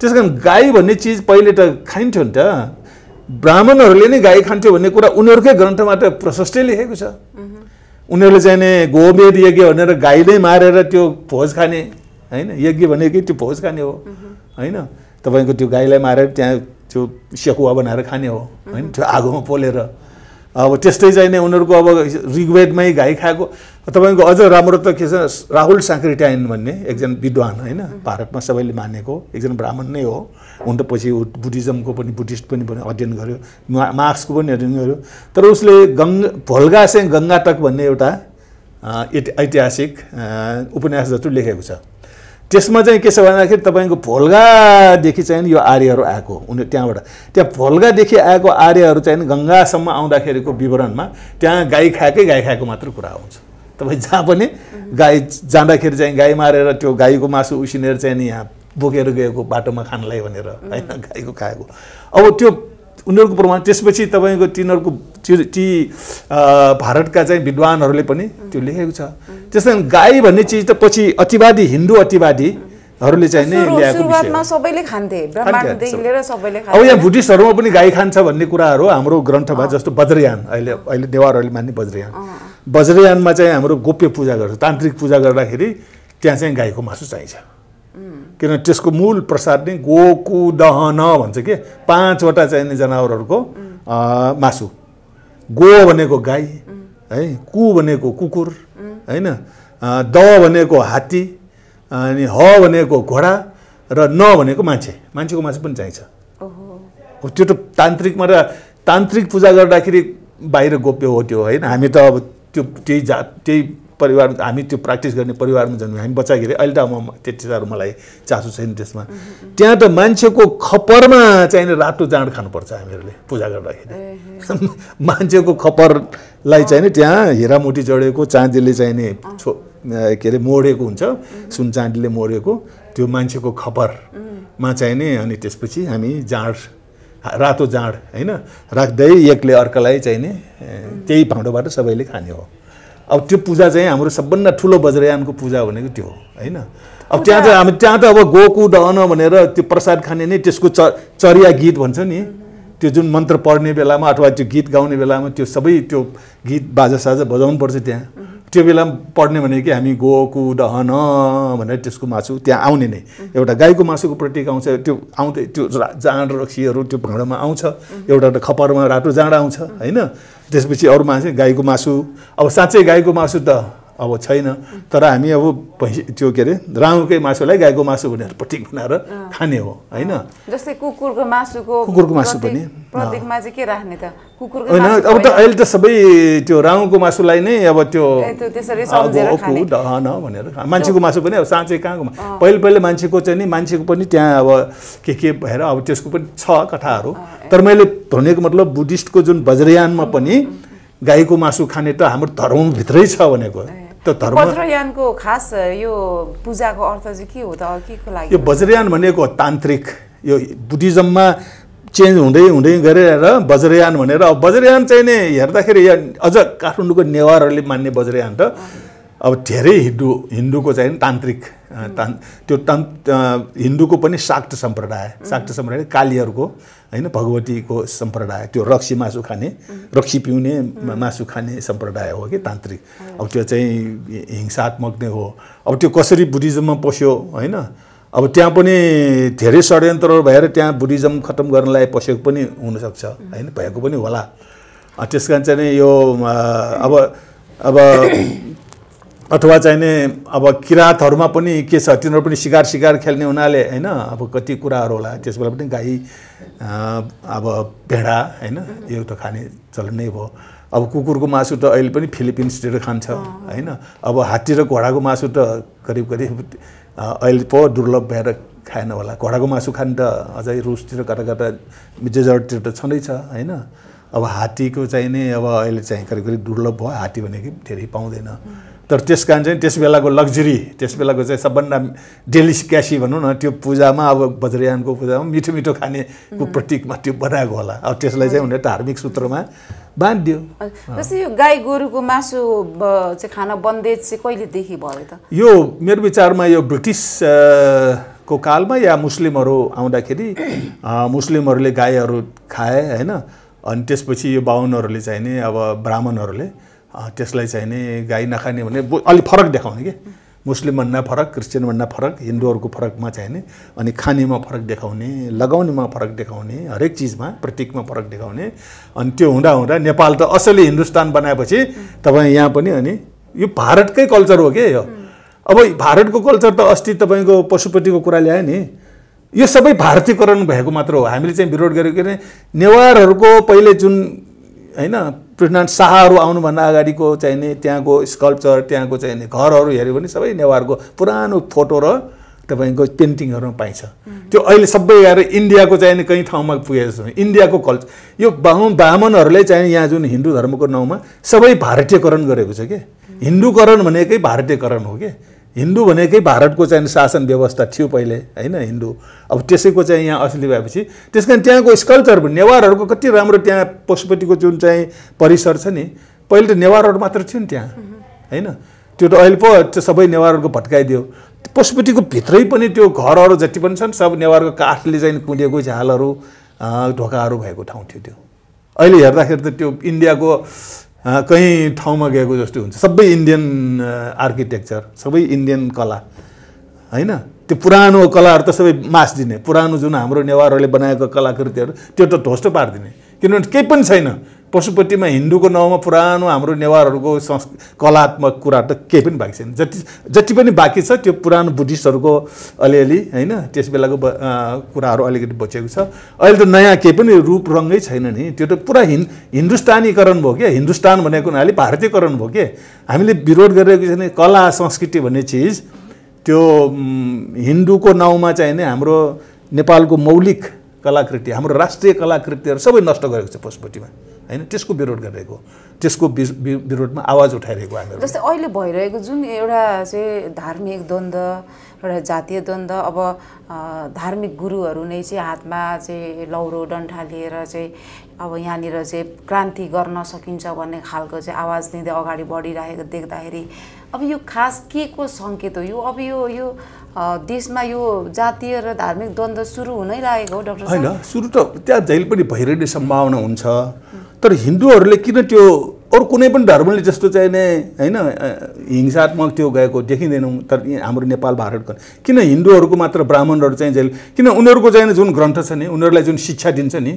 S1: त्यसकारण गाई भन्ने चीज पहिले त खाइन्थ्यो नि त ब्राह्मणहरूले नै गाई खान्थ्यो भन्ने कुरा उनीहरुकै ग्रन्थमा त प्रशस्तै लेखेको छ उनीहरुले चाहिँ नि गोमेद यज्ञ भनेर गाई नै मारेर त्यो भोज खाने हैन यज्ञ भनेकै त्यो भोज खाने हो हैन तपाईको त्यो गाईलाई मारेर त्यहाँ त्यो सेकुवा बनाएर खाने हो हैन त्यो आगोमा पोलेर अब त्यस्तै चाहिँ नि उनीहरुको अब ऋग्वेदमै गाई खाएको तपाईको अझ राम्रो त के छ राहुल साङ्कृत्यायन भन्ने एकजना विद्वान हैन भारतमा सबैले मानेको एकजना ब्राह्मण नै हो उन त पछि बुद्धिज्मको पनि बुद्धिस्ट पनि अध्ययन गर्यो मार्क्सको पनि अध्ययन गर्यो तर उसले भोल्गा से गंगा तक भन्ने एउटा ऐतिहासिक उपन्यास जस्तो लेखेको छ त्यसमा चाहिँ के छ भन्दाखेरि तपाईको भोल्गादेखि चाहिँ यो आर्यहरु आएको उनी त्यहाँ भोल्गादेखि आएको आर्यहरु चाहिँ गंगासम्म आउँदाखेरिको विवरणमा त्यहाँ गाई खाएको मात्र कुरा आउँछ तपाई जहाँ पनि गाई जाँदाखेरि चाहिँ गाई मारेर त्यो गाईको मासु उसिनेर चाहिँ नि यहाँ बोकेर गएको बाटोमा खानलाई भनेर हैन गाईको खाएको अब त्यो उनीहरुको प्रमाण त्यसपछि तपाईको तिनीहरुको ती भारतका चाहिँ विद्वानहरुले पनि त्यो लेखेको छ त्यसैले गाई भन्ने चीज त पछि अतिवादी हिन्दू अतिवादीहरुले चाहिँ नै ल्याएको विषय
S3: सुरुवातमा सबैले खान्थे ब्राह्मणदेखि लिएर सबैले खान्थे
S1: अब यहाँ बुद्धिस्टहरुमा पनि गाई खान्छ भन्ने कुराहरु हाम्रो ग्रन्थमा जस्तो वज्रयान अहिले नेवारहरुले मान्ने वज्रयानमा चाहिँ हाम्रो गोप्य पूजा गर्छ तान्त्रिक पूजा गर्दाखेरि त्यहाँ चाहिँ गाईको मासु चाहिन्छ किन त्यसको मूल प्रसाद नै गोकु दहन भन्छ के 5 वटा चाहिँ जनावरहरुको मासु गो भनेको गाई है कु भनेको कुकुर हैन द भनेको हात्ती अनि ह भनेको घोडा र न भनेको मान्छेको मासु पनि चाहिन्छ ओहो त्यो त तान्त्रिक पूजा गर्दाखेरि बाहिर गोप्य हो त्यो हैन हामी त अब त्यो त्यही परिवार हामी त्यो प्र्याक्टिस गर्ने परिवारमा जन्मे हामी बच्चाखेरि अहिले त त्यति साह्रो मलाई चासो छैन त्यसमा त्यहाँ त मान्छेको खपरमा चाहिँ रातो जाँड खानुपर्छ हामीहरूले पूजा गर्दाखेरि मान्छेको खपरलाई चाहिँ नि त्यहाँ हिरामोती जडेको चाँदीले चाहिँ नि के अरे मोडेको हुन्छ सुन चाँदीले मोडेको त्यो मान्छेको खपरमा चाहिँ नि अनि त्यसपछि हामी जाँड रातो जाँड हैन राख्दै एकले अर्कालाई चाहिँ नि त्यही भाँडोबाट सबैले खाने हो अब त्यो पूजा चाहिँ हाम्रो सबभन्दा ठुलो वज्रयानको पूजा भनेको त्यो हो हैन अब त्यहाँ त अब गोकु दहन भनेर त्यो प्रसाद खाने नै त्यसको चर्या गीत भन्छ नि त्यो जुन मन्त्र पढ्ने बेलामा अथवा त्यो गीत गाउने बेलामा त्यो सबै त्यो गीत बाजा साजा बजाउनु पर्छ त्यहाँ त्यो बेलामा पढ्ने भने कि हामी गोकु दहन भनेर त्यसको मासु त्यहाँ आउने नै एउटा गाईको मासुको प्रतीक आउँछ त्यो आउँदै त्यो जाँड रक्सीहरु त्यो भाँडोमा आउँछ एउटा खपरमा रातो जाँड आउँछ हैन त्यसपछि अरु मान्छे गाईको मासु अब साँच्चै गाईको मासु त अब छैन तर हामी अब त्यो के अरे राहुकै मासुलाई गाईको मासु भनेर प्रतीक बनाएर खाने हो हैन
S3: जस्तै कुकुरको मासु
S1: पनि
S3: प्रतीकमा चाहिँ के राख्ने त कुकुरको
S1: मासु अब त अहिले त सबै त्यो राहुको मासुलाई नै अब त्यो
S3: त्यसरी सम्झेर खाने
S1: दहन भनेर मान्छेको मासु पनि अब साँच्चै कहाँको पहिले मान्छेको चाहिँ नि मान्छेको पनि त्यहाँ अब के भएर अब त्यसको पनि छ कथाहरु तर मैले भनेको मतलब बुद्धिस्टको जुन वज्रयानमा पनि गाईको मासु खाने त हाम्रो धर्मभित्रै छ भनेको त धर्म
S3: वज्रयानको खास यो पूजाको अर्थ चाहिँ के हो त के को लागि
S1: यो वज्रयान भनेको तान्त्रिक यो बुद्धिज्ममा चेन्ज हुँदै हुँदै गरेर वज्रयान भनेर अब वज्रयान चाहिँ नि हेर्दाखेरि अझ काठमाडौँको नेवारहरूले मान्ने वज्रयान त अब धेरै हिन्दूको चाहिँ तान्त्रिक त्यो हिन्दूको पनि शाक्त सम्प्रदाय कालीहरूको हैन भगवतीको सम्प्रदाय त्यो रक्सी मासु खाने रक्सी पिउने मासु खाने सम्प्रदाय हो कि तान्त्रिक अब त्यो चाहिँ हिंसात्मक नै हो अब त्यो कसरी बुद्धिज्ममा पस्यो हैन अब त्यहाँ पनि धेरै षड्यन्त्रहरू भएर त्यहाँ बुद्धिज्म खत्तम गर्नलाई पसेको पनि हुनसक्छ हैन भएको पनि होला त्यसकारण चाहिँ यो अब अथवा चाहिँ अब किराँतहरूमा पनि के छ तिनीहरू पनि शिकार खेल्ने हुनाले हैन अब कति कुराहरू होला त्यसबेला पनि गाई अब भेडा हैन यो त खाने चलन नै भयो अब कुकुरको मासु त अहिले पनि फिलिपिन्सतिर खान्छ हैन अब हात्ती र घोडाको मासु त करिब अहिले पो दुर्लभ भएर खाएन होला घोडाको मासु खान त अझै रुसतिर कता डेजर्टतिर त छँदैछ हैन अब हात्तीको चाहिँ नि अब अहिले चाहिँ करिब दुर्लभ भयो हात्ती भनेको धेरै पाउँदैन तर त्यसकारण चाहिँ त्यसबेलाको लग्जरी त्यसबेलाको चाहिँ सबभन्दा डेलिसिक्यासी भनौँ न त्यो पूजामा अब वज्रयानको पूजामा मिठो खानेको प्रतीकमा त्यो बनाएको होला अब त्यसलाई चाहिँ उनीहरूले धार्मिक सूत्रमा बाँधिदियो
S3: जस्तै यो गाई गोरुको मासु चाहिँ खान बन्देज चाहिँ कहिलेदेखि भयो त
S1: यो मेरो विचारमा यो ब्रिटिस को कालमा या मुस्लिमहरू आउँदाखेरि मुस्लिमहरूले गाईहरू खाए हैन अनि त्यसपछि यो बाहुनहरूले चाहिँ नि अब ब्राह्मणहरूले त्यसलाई चाहिँ नि गाई नखाने भने अलि फरक देखाउने के मुस्लिम भन्दा फरक क्रिस्चियन भन्दा फरक हिन्दूहरूको फरकमा चाहिँ नि अनि खानेमा फरक देखाउने लगाउनेमा फरक देखाउने हरेक चिजमा प्रतीकमा फरक देखाउने अनि त्यो हुँदा नेपाल त असली हिन्दुस्तान बनाएपछि तपाईँ यहाँ पनि अनि यो भारतकै कल्चर हो के यो अब भारतको कल्चर त अस्ति तपाईँको पशुपतिको कुरा ल्यायो नि यो सबै भारतीयकरण भएको मात्र हो हामीले चाहिँ विरोध गरेको के नेवारहरूको पहिले जुन हैन पृथ्वीनारायण शाहहरू आउनुभन्दा अगाडिको चाहिँ नि त्यहाँको स्कल्पचर त्यहाँको चाहिँ नि घरहरू हेऱ्यो भने सबै नेवारको पुरानो फोटो र तपाईँको पेन्टिङहरूमा पाइन्छ त्यो अहिले सबै गएर इन्डियाको चाहिँ नि कहीँ ठाउँमा पुगेको छ इन्डियाको कल्चर यो ब्राह्मणहरूले चाहिँ यहाँ जुन हिन्दू धर्मको नाउँमा सबै भारतीयकरण गरेको छ के हिन्दूकरण भनेकै भारतीयकरण हो के हिन्दू भनेकै भारतको चाहिँ शासन व्यवस्था थियो पहिले हैन हिन्दू अब त्यसैको चाहिँ यहाँ असली भएपछि त्यसकारण त्यहाँको स्कल्पचर नेवारहरूको कति राम्रो त्यहाँ पशुपतिको जुन चाहिँ परिसर छ नि पहिले त नेवारहरू मात्र थियो नि त्यहाँ हैन त्यो त अहिले पो सबै नेवारहरूको भट्काइदियो पशुपतिको भित्रै पनि त्यो घरहरू जति पनि छन् सब नेवारको काठले चाहिँ कुँदिएको झालहरू ढोकाहरू भएको ठाउँ थियो त्यो अहिले हेर्दाखेरि त त्यो इन्डियाको कहीँ ठाउँमा गएको जस्तो हुन्छ सबै इन्डियन आर्किटेक्चर सबै इन्डियन कला हैन त्यो पुरानो कलाहरू त सबै मास दिने पुरानो जुन हाम्रो नेवारहरूले बनाएको कलाकृतिहरू त्यो त ध्वस्त पारिदिने किनभने केही पनि छैन पशुपतिमा हिन्दूको नाउँमा पुरानो हाम्रो नेवारहरूको कलात्मक कुरा त केही पनि बाँकी छैन जति पनि बाँकी छ त्यो पुरानो बुद्धिस्टहरूको अलिअलि हैन त्यस बेलाको कुराहरू अलिकति बचेको छ अहिले त नयाँ केही पनि रूप रङ्गै छैन नि त्यो त पुरा हिन्दुस्तानीकरण भयो के हिन्दुस्तान भनेको हुनाले भारतीयकरण भयो के हामीले विरोध गरिरहेको छैन कला संस्कृति भन्ने चिज त्यो हिन्दूको नाउँमा चाहिँ नि हाम्रो नेपालको मौलिक कलाकृति हाम्रो राष्ट्रिय कलाकृतिहरू सबै नष्ट गरेको छ पशुपतिमा हैन त्यसको विरोध गरिरहेको त्यसको विरोधमा आवाज उठाइरहेको हामीहरू
S3: जस्तै अहिले भइरहेको जुन एउटा चाहिँ धार्मिक द्वन्द्व एउटा जातीय द्वन्द्व अब धार्मिक गुरुहरू नै चाहिँ हातमा चाहिँ लौरो डन्ठा लिएर चाहिँ अब यहाँनिर चाहिँ क्रान्ति गर्न सकिन्छ भन्ने खालको चाहिँ आवाज दिँदै अगाडि बढिरहेको देख्दाखेरि अब यो खास के को सङ्केत हो यो अब यो देशमा यो जातीय र धार्मिक द्वन्द्व सुरु हुनै लागेको हो डाक्टर साहब
S1: हैन सुरु त त्यहाँ जहिले पनि भइरहने सम्भावना हुन्छ तर हिन्दूहरूले किन त्यो अरू कुनै पनि धर्मले जस्तो चाहिँ नै हैन हिंसात्मक त्यो गएको देखिँदैनौँ तर हाम्रो नेपाल भारतको किन हिन्दूहरूको मात्र ब्राह्मणहरू चाहिँ जहिले किन उनीहरूको चाहिँ जुन ग्रन्थ छ नि उनीहरूलाई जुन शिक्षा दिन्छ नि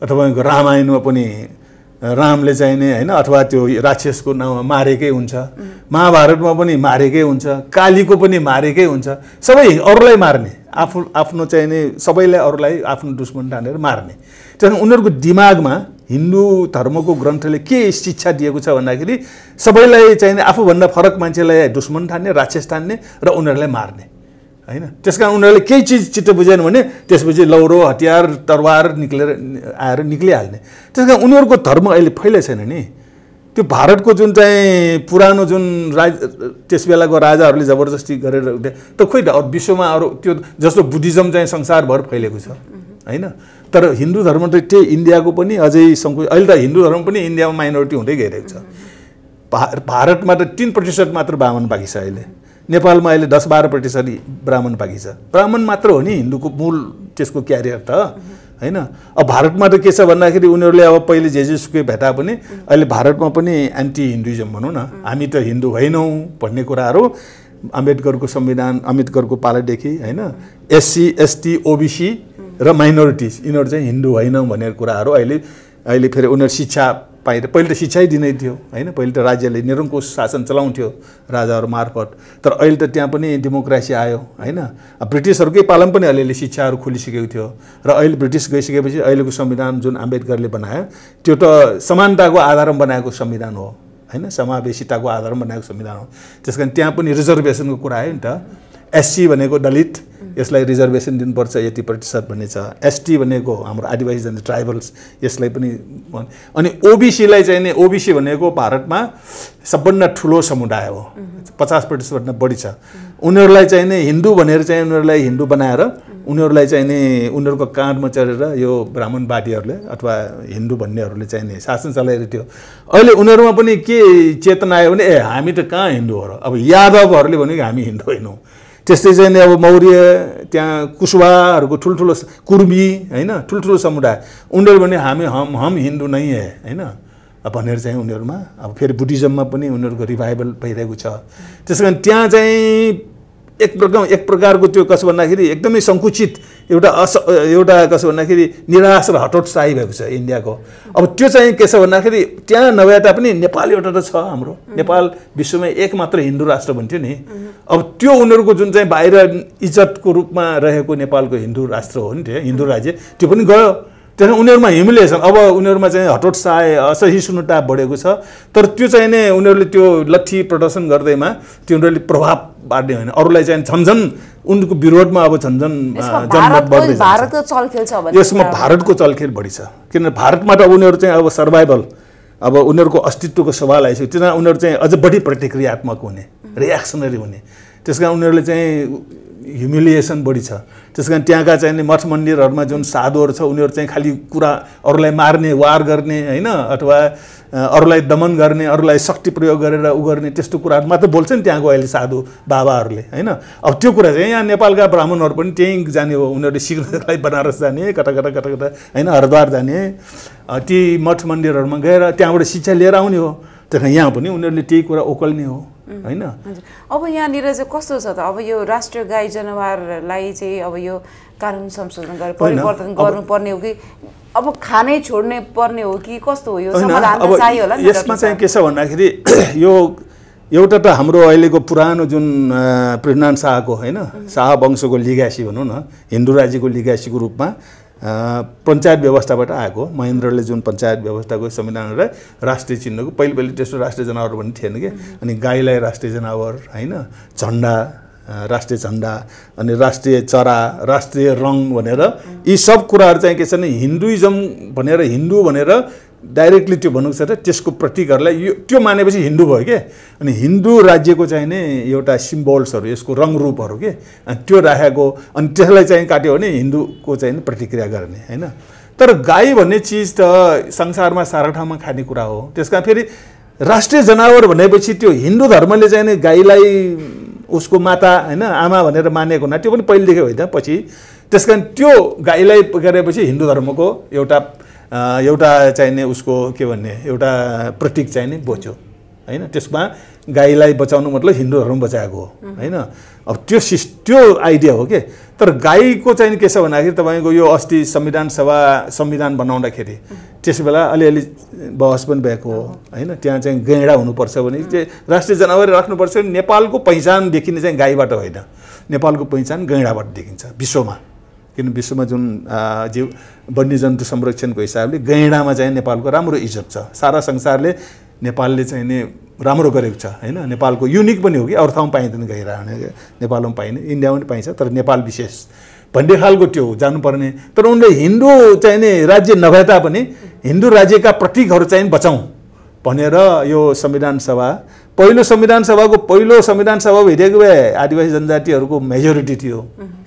S1: अथवा रामायणमा पनि रामले चाहिँ नि हैन अथवा त्यो राक्षसको नाउँमा मारेकै हुन्छ महाभारतमा पनि मारेकै हुन्छ कालीको पनि मारेकै हुन्छ सबै अरूलाई मार्ने आफ्नो चाहिँ नि सबैलाई अरूलाई आफ्नो दुश्मन ठानेर मार्ने त्यसैले उनीहरूको दिमागमा हिन्दू धर्मको ग्रन्थले के शिक्षा दिएको छ भन्दाखेरि सबैलाई चाहिँ आफूभन्दा फरक मान्छेलाई दुश्मन ठान्ने राक्षस ठान्ने र उनीहरूलाई मार्ने हैन त्यसकारण उनीहरूले केही चिज चित्त बुझेन भने त्यसपछि लौरो हतियार तरवार निक्लेर आएर निक्लिहाल्ने त्यसकारण उनीहरूको धर्म अहिले फैले छैन नि त्यो भारतको जुन चाहिँ पुरानो जुन त्यस बेलाको राजाहरूले जबरजस्ती गरेर त खोइ त विश्वमा अरू त्यो जस्तो बुद्धिज्म चाहिँ संसारभर फैलेको छ हैन। तर हिन्दू धर्म त त्यही इन्डियाको पनि अझै अहिले त हिन्दू धर्म पनि इन्डियामा माइनोरिटी हुँदै गइरहेको छ। भारतमा त 3% मात्र ब्राह्मण बाँकी छ अहिले। नेपालमा अहिले 10-12% ब्राह्मण बाँकी छ। ब्राह्मण मात्र हो नि हिन्दूको मूल त्यसको क्यारियर त हैन। अब भारतमा त के छ भन्दाखेरि उनीहरूले अब पहिले जेजेसुकै भेटा पनि अहिले भारतमा पनि एन्टी हिन्दुइजम भनौँ न, हामी त हिन्दू होइनौँ भन्ने कुराहरू अम्बेडकरको संविधान, अम्बेडकरको पालादेखि हैन, एससी एसटी ओबीसी र माइनोरिटिज यिनीहरू चाहिँ हिन्दू होइनौँ भन्ने कुराहरू अहिले फेरि उनीहरू शिक्षा पाएर पहिले त शिक्षै दिनै थियो हैन। पहिले त राज्यले निरङ्कुश शासन चलाउँथ्यो राजाहरू मार्फत, तर अहिले त त्यहाँ पनि डेमोक्रेसी आयो हैन। ब्रिटिसहरूकै पालामा पनि अलिअलि शिक्षाहरू खुलिसकेको थियो र अहिले ब्रिटिस गइसकेपछि अहिलेको संविधान जुन अम्बेडकरले बनायो त्यो त समानताको आधारमा बनाएको संविधान हो हैन, समावेशिताको आधारमा बनाएको संविधान हो। त्यसकारण त्यहाँ पनि रिजर्भेसनको कुरा आयो नि त। एससी भनेको दलित, यसलाई रिजर्भेसन दिनुपर्छ यति प्रतिशत भन्ने छ। एसटी भनेको हाम्रो आदिवासी जनता ट्राइबल्स, यसलाई पनि। अनि ओबीसीलाई चाहिँ नि, ओबीसी भनेको भारतमा सबभन्दा ठुलो समुदाय हो, 50% भन्दा बढी छ। उनीहरूलाई चाहिँ नि हिन्दू भनेर चाहिँ उनीहरूलाई हिन्दू बनाएर उनीहरूलाई चाहिँ नि उनीहरूको काँधमा चढेर यो ब्राह्मणवादीहरूले अथवा हिन्दू भन्नेहरूले चाहिँ नि शासन चलाइरहेको थियो। अहिले उनीहरूमा पनि के चेतना आयो भने हामी त कहाँ हिन्दू हो र, अब यादवहरूले भनेको हामी हिन्दू होइनौँ। त्यस्तै चाहिँ नि अब मौर्य, त्यहाँ कुशवाहाहरूको ठुल्ठुलो, कुर्मी हैन, ठुल्ठुलो समुदाय, उनीहरू भने हम हिन्दू नै हैन भनेर चाहिँ उनीहरूमा अब फेरि बुद्धिज्ममा पनि उनीहरूको रिभाइभल भइरहेको छ। त्यस कारण त्यहाँ चाहिँ एक प्रकारको त्यो कसो भन्दाखेरि एकदमै सङ्कुचित एउटा कसो भन्दाखेरि निराश र हटोत्साही भएको छ इन्डियाको। अब त्यो चाहिँ के छ भन्दाखेरि त्यहाँ नभए तापनि नेपाल एउटा त छ हाम्रो, नेपाल विश्वमै एक मात्र हिन्दू राष्ट्र भन्थ्यो नि। अब त्यो उनीहरूको जुन चाहिँ बाहिर इज्जतको रूपमा रहेको नेपालको हिन्दू राष्ट्र हो नि, त्यो हिन्दू राज्य, त्यो पनि गयो। त्यसमा उनीहरूमा ह्युमिलिएसन, अब उनीहरूमा चाहिँ हटोत्साह असहिष्णुता बढेको छ। तर त्यो चाहिँ नै उनीहरूले त्यो लट्ठी प्रदर्शन गर्दैमा त्यो उनीहरूले प्रभाव पार्ने होइन, अरूलाई चाहिँ झन्झन उनको विरोधमा अब झन्झन जनमत बढ्दै जान्छ। यसमा भारतको चलखेल बढी छ, किनभने भारतमा त उनीहरू चाहिँ अब सर्भाइभल, अब उनीहरूको अस्तित्वको सवाल आइसक्यो। त्यसमा उनीहरू चाहिँ अझ बढी प्रतिक्रियात्मक हुने, रियाक्सनरी हुने। त्यस कारण उनीहरूले चाहिँ ह्युमिलिएसन बढी छ। त्यस कारण त्यहाँका चाहिँ मठ मन्दिरहरूमा जुन साधुहरू छ उनीहरू चाहिँ खालि कुरा अरूलाई मार्ने, वार गर्ने हैन, अथवा अरूलाई दमन गर्ने, अरूलाई शक्ति प्रयोग गरेर गर्ने त्यस्तो कुराहरू मात्र बोल्छ नि त्यहाँको अहिले साधु बाबाहरूले हैन। अब त्यो कुरा चाहिँ यहाँ नेपालका ब्राह्मणहरू पनि त्यहीँ जाने हो, उनीहरूले सिक्नलाई बनारस जाने, कता हैन, हरिद्वार जाने, ती मठ मन्दिरहरूमा गएर त्यहाँबाट शिक्षा लिएर आउने हो। त्यहाँ यहाँ पनि उनीहरूले त्यही कुरा ओकल्ने हो हैन।
S3: अब यहाँनिर चाहिँ कस्तो छ त, अब यो राष्ट्रिय गाई जनावरलाई चाहिँ अब यो कानुन संशोधन गरेर परिवर्तन गर्नुपर्ने हो कि अब खानै छोड्ने पर्ने हो कि कस्तो हो, यो समाधान त चाहियो होला नि।
S1: यसमा चाहिँ के छ भन्दाखेरि यो एउटा त हाम्रो अहिलेको पुरानो जुन पृथ्वीनारायण शाहको हैन, शाह वंशको लिग्यासी भनौँ न, हिन्दू राज्यको लिग्यासीको रूपमा पञ्चायत व्यवस्थाबाट आएको, महेन्द्रले जुन पञ्चायत व्यवस्थाको संविधानलाई राष्ट्रिय चिन्हको पहिले त्यस्तो राष्ट्रिय जनावर पनि थिएन कि, अनि गाईलाई राष्ट्रिय जनावर हैन, झन्डा राष्ट्रिय झन्डा, अनि राष्ट्रिय चरा, राष्ट्रिय रङ भनेर यी सब कुराहरू चाहिँ के छ भने हिन्दुइजम भनेर, हिन्दू भनेर डाइरेक्टली त्यो भन्नु छ त, त्यसको प्रतीकहरूलाई यो त्यो मानेपछि हिन्दू भयो के। अनि हिन्दू राज्यको चाहिँ नि एउटा सिम्बोल्सहरू, यसको रङरूपहरू के, अनि त्यो राखेको, अनि त्यसलाई चाहिँ काट्यो भने हिन्दूको चाहिँ प्रतिक्रिया गर्ने हैन। तर गाई भन्ने चिज त संसारमा सारा ठाउँमा खाने कुरा हो। त्यसका फेरि राष्ट्रिय जनावर भनेपछि त्यो हिन्दू धर्मले चाहिँ नि गाईलाई उसको माता हैन, आमा भनेर मानेको हुना, त्यो पनि पहिलेदेखि होइन पछि। त्यसकारण त्यो गाईलाई गरेपछि हिन्दू धर्मको एउटा चाहिँ नि उसको के भन्ने एउटा प्रतीक चाहिँ नि बोच्यो हैन। त्यसमा गाईलाई बचाउनु मतलब हिन्दू धर्म बचाएको हो हैन। अब त्यो आइडिया हो के। तर गाईको चाहिँ के छ भन्दाखेरि तपाईँको यो अस्ति संविधान बनाउँदाखेरि त्यस बेला अलिअलि बहस पनि भएको हो हैन। त्यहाँ चाहिँ गैँडा हुनुपर्छ भने चाहिँ राष्ट्रिय जनावर राख्नुपर्छ। नेपालको पहिचान देखिने चाहिँ गाईबाट होइन, नेपालको पहिचान गैँडाबाट देखिन्छ विश्वमा। किन विश्वमा जुन जीव वन्यजन्तु संरक्षणको हिसाबले गैँडामा चाहिँ नेपालको राम्रो इज्जत छ। सारा संसारले नेपालले चाहिँ नि राम्रो गरेको छ हैन। नेपालको युनिक पनि हो कि, अरू ठाउँमा पाइँदैन गैँडा, नेपालमा पाइने, इन्डियामा पनि पाइन्छ, तर नेपाल विशेष भन्ने खालको त्यो जानुपर्ने। तर उनले हिन्दू चाहिँ नि राज्य नभए तापनि हिन्दू राज्यका प्रतीकहरू चाहिँ बचाउँ भनेर यो संविधान सभा पहिलो संविधान सभा भेटेको भए आदिवासी जनजातिहरूको मेजोरिटी थियो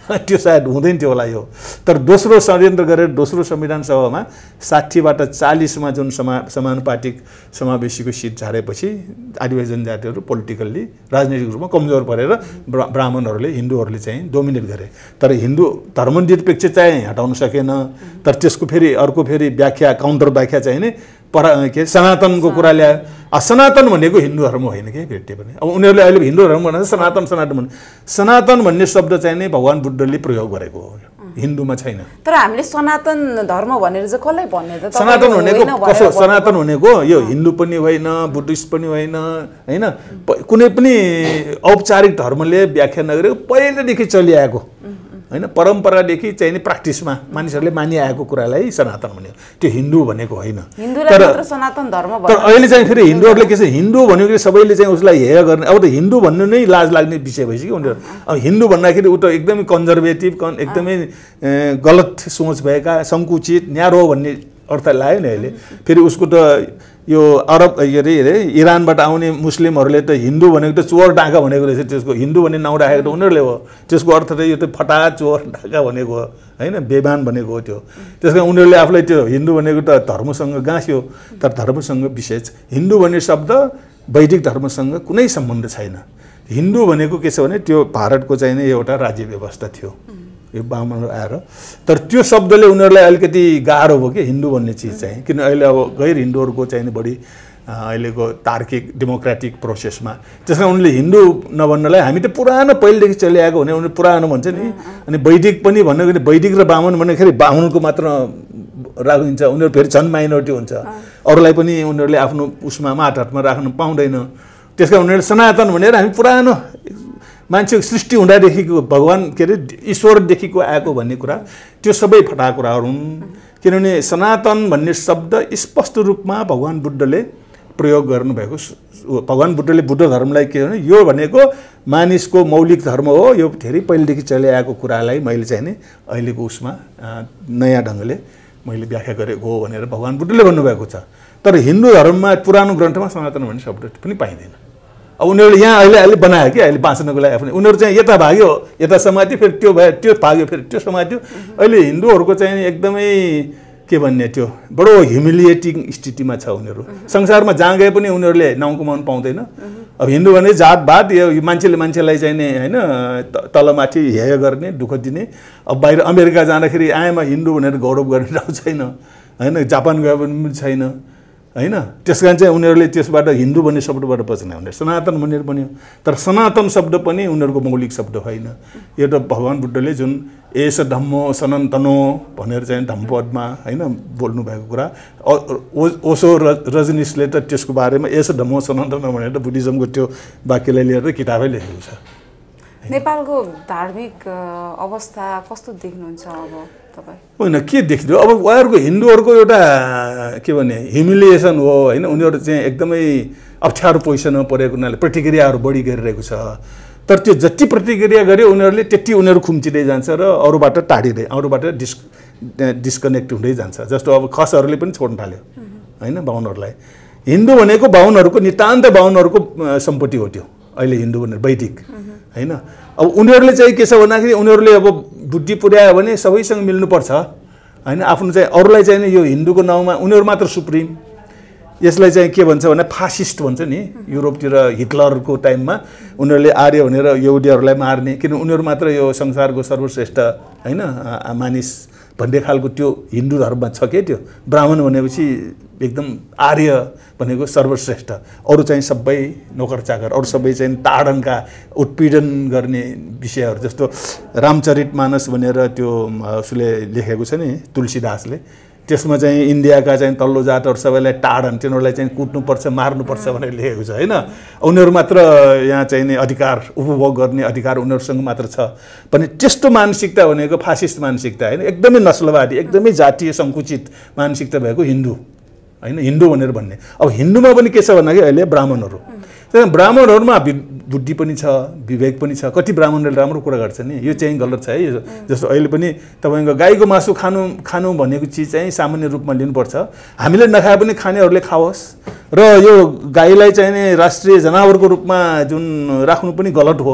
S1: त्यो सायद हुँदैन थियो होला यो तर दोस्रो षड्यन्त्र गरेर दोस्रो संविधान सभामा 60बाट 40मा जुन समानुपातिक समावेशीको सिट झारेपछि आदिवासी जनजातिहरू पोलिटिकल्ली राजनीतिक रूपमा कमजोर परेर ब्राह्मणहरूले हिन्दूहरूले चाहिँ डोमिनेट गरे तर हिन्दू धर्मनिरपेक्ष चाहिँ हटाउन सकेन तर त्यसको फेरि अर्को फेरि व्याख्या काउन्टर व्याख्या चाहिँ नि के सनातनको कुरा ल्यायो सनातन भनेको हिन्दू धर्म होइन के भेट्यो भने अब उनीहरूले अहिले हिन्दू धर्म भनेर सनातन भन्ने शब्द चाहिँ नै भगवान बुद्धले प्रयोग गरेको हो हिन्दूमा छैन
S3: तर हामीले सनातन धर्म भनेर चाहिँ कसलाई भन्ने त
S1: सनातन भनेको कसो सनातन भनेको यो हिन्दू पनि होइन बुद्धिस्ट पनि होइन हैन कुनै पनि औपचारिक धर्मले व्याख्या नगरेको पहिलेदेखि चलिआएको हैन परम्परादेखि चाहिँ नि प्र्याक्टिसमा मानिसहरूले मानिआएको कुरालाई सनातन भन्यो त्यो हिन्दू भनेको होइन
S3: हिन्दूलाई मात्र सनातन धर्म
S1: तर अहिले चाहिँ फेरि हिन्दूहरूले के छ हिन्दू भनेको सबैले चाहिँ उसलाई हेय गर्ने अब त हिन्दू भन्नु नै लाज लाग्ने विषय भइसक्यो उनीहरू अब हिन्दू भन्दाखेरि ऊ त एकदमै कन्जर्भेटिभ एकदमै गलत सोच भएका सङ्कुचित न्यारो भन्ने अर्थ लाग्यो नि अहिले फेरि उसको त यो अरब इरानबाट आउने मुस्लिमहरूले त हिन्दू भनेको त चोर डाका भनेको रहेछ त्यसको हिन्दू भन्ने नाउँ राखेको त उनीहरूले हो त्यसको अर्थ त यो त फटा चोर डाका भनेको हो हैन बेमान भनेको हो त्यो त्यस कारण उनीहरूले आफूलाई त्यो हिन्दू भनेको त धर्मसँग गाँस्यो तर धर्मसँग विशेष हिन्दू भन्ने शब्द वैदिक धर्मसँग कुनै सम्बन्ध छैन हिन्दू भनेको के छ भने त्यो भारतको चाहिँ नै एउटा राज्य व्यवस्था थियो यो ब्राह्मणहरू आएर तर त्यो शब्दले उनीहरूलाई अलिकति गाह्रो भयो कि हिन्दू भन्ने चिज चाहिँ किन अहिले अब गैर हिन्दूहरूको चाहिँ बढी अहिलेको तार्किक डेमोक्रेटिक प्रोसेसमा त्यस कारण उनले हिन्दू नभन्नलाई हामी त पुरानो पहिलेदेखि चलिआएको भने उनीहरू पुरानो भन्छ नि अनि वैदिक पनि भन्नु भने वैदिक र ब्राह्मण भन्दाखेरि ब्राह्मणको मात्र राखिन्छ उनीहरू फेरि झन् माइनोरिटी हुन्छ अरूलाई पनि उनीहरूले आफ्नो उसमा माटहातमा राख्न पाउँदैन त्यस कारण उनीहरूले सनातन भनेर हामी पुरानो मान्छेको सृष्टि हुँदादेखिको भगवान के अरे ईश्वरदेखिको आएको भन्ने कुरा त्यो सबै फटा कुराहरू हुन् किनभने सनातन भन्ने शब्द स्पष्ट रूपमा भगवान बुद्धले प्रयोग गर्नुभएको भगवान बुद्धले बुद्ध धर्मलाई के भने यो भनेको मानिसको मौलिक धर्म हो यो धेरै पहिलेदेखि चलिआएको कुरालाई मैले चाहिँ नि अहिलेको उसमा नयाँ ढङ्गले मैले व्याख्या गरेको हो भनेर भगवान बुद्धले भन्नुभएको छ तर हिन्दू धर्ममा पुरानो ग्रन्थमा सनातन भन्ने शब्द पनि पाइँदैन अब उनीहरूले यहाँ अहिले बनायो कि अहिले बाँच्नको लागि आफ्नो उनीहरू चाहिँ यता भाग्यो यता समात्यो फेरि त्यो भयो त्यो भाग्यो फेरि त्यो समात्यो अहिले हिन्दूहरूको चाहिँ एकदमै के भन्ने त्यो बडो ह्युमिलिएटिङ स्थितिमा छ उनीहरू संसारमा जहाँ गए पनि उनीहरूले नाउँ कमाउनु पाउँदैन अब हिन्दू भने जातभात यो मान्छेले मान्छेलाई चाहिँ नि होइन तलमाथि हेय गर्ने दुःख दिने अब बाहिर अमेरिका जाँदाखेरि आएमा हिन्दू भनेर गौरव गर्ने ठाउँ छैन होइन जापान गए पनि छैन हैन त्यसकारण चाहिँ उनीहरूले त्यसबाट हिन्दू भन्ने शब्दबाट बच्ने भने सनातन भनेर बन्यो तर सनातन शब्द पनि उनीहरूको मौलिक शब्द होइन यो त भगवान बुद्धले जुन एस धम्मो सनातनो भनेर चाहिँ धम्मपदमा हैन बोल्नु भएको कुरा ओशो रजनीशले त त्यसको बारेमा एस धम्मो सनातनो भनेर बुद्धिज्मको त्यो वाक्यलाई लिएर किताबै लेखेको छ
S3: नेपालको धार्मिक अवस्था कस्तो देख्नुहुन्छ अब तपाईँ
S1: होइन के देख्नु अब उहाँहरूको हिन्दूहरूको एउटा के भने ह्युमिलिएसन हो होइन उनीहरू चाहिँ एकदमै अप्ठ्यारो पोजिसनमा परेको हुनाले प्रतिक्रियाहरू बढी गरिरहेको छ तर त्यो जति प्रतिक्रिया गर्यो उनीहरूले त्यति उनीहरू खुम्चिँदै जान्छ र अरूबाट टाढिँदै अरूबाट डिस्कनेक्ट हुँदै जान्छ जस्तो अब खसहरूले पनि छोड्न थाल्यो होइन बाहुनहरूलाई हिन्दू भनेको बाहुनहरूको नितान्त बाहुनहरूको सम्पत्ति हो त्यो अहिले हिन्दू भनेर वैदिक हैन अब उनीहरूले चाहिँ के छ भन्दाखेरि उनीहरूले अब बुद्धि पुर्यायो भने सबैसँग मिल्नुपर्छ हैन आफ्नो चाहिँ अरूलाई चाहिँ यो हिन्दूको नाउँमा उनीहरू मात्र सुप्रिम यसलाई चाहिँ के भन्छ भने फासिस्ट भन्छ नि युरोपतिर हिटलरको टाइममा उनीहरूले आर्य भनेर यहुदीहरूलाई मार्ने किन उनीहरू मात्र यो संसारको सर्वश्रेष्ठ हैन मानिस भन्ने खालको त्यो हिन्दू धर्ममा छ के त्यो ब्राह्मण भनेपछि एकदम आर्य भनेको सर्वश्रेष्ठ अरू चाहिँ सबै नोकर चाकर अरू सबै चाहिँ ताडनका उत्पीडन गर्ने विषयहरू जस्तो रामचरितमानस भनेर त्यो उसले लेखेको छ नि तुलसीदासले त्यसमा चाहिँ इन्डियाका चाहिँ तल्लो जातहरू सबैलाई टाडन तिनीहरूलाई चाहिँ कुट्नुपर्छ मार्नुपर्छ भनेर लेखेको छ हैन उनीहरू मात्र यहाँ चाहिँ नि अधिकार उपभोग गर्ने अधिकार उनीहरूसँग मात्र छ पनि त्यस्तो मानसिकता भनेको फासिस्ट मानसिकता हैन एकदमै नस्लवादी एकदमै जातीय सङ्कुचित मानसिकता भएको हिन्दू हैन हिन्दू भनेर भन्ने। अब हिन्दूमा पनि के छ भन्दाखेरि अहिले ब्राह्मणहरू ब्राह्मणहरूमा बुद्धि पनि छ विवेक पनि छ कति ब्राह्मणले राम्रो कुरा गर्छ नि यो चाहिँ गलत छ है। जस्तो अहिले पनि तपाईको गाईको मासु खानु भनेको चिज चाहिँ सामान्य रूपमा लिनुपर्छ हामीले नखाए पनि खानेहरूले खाओस् र यो गाईलाई चाहिँ नि राष्ट्रिय जनावरको रूपमा जुन राख्नु पनि गलत हो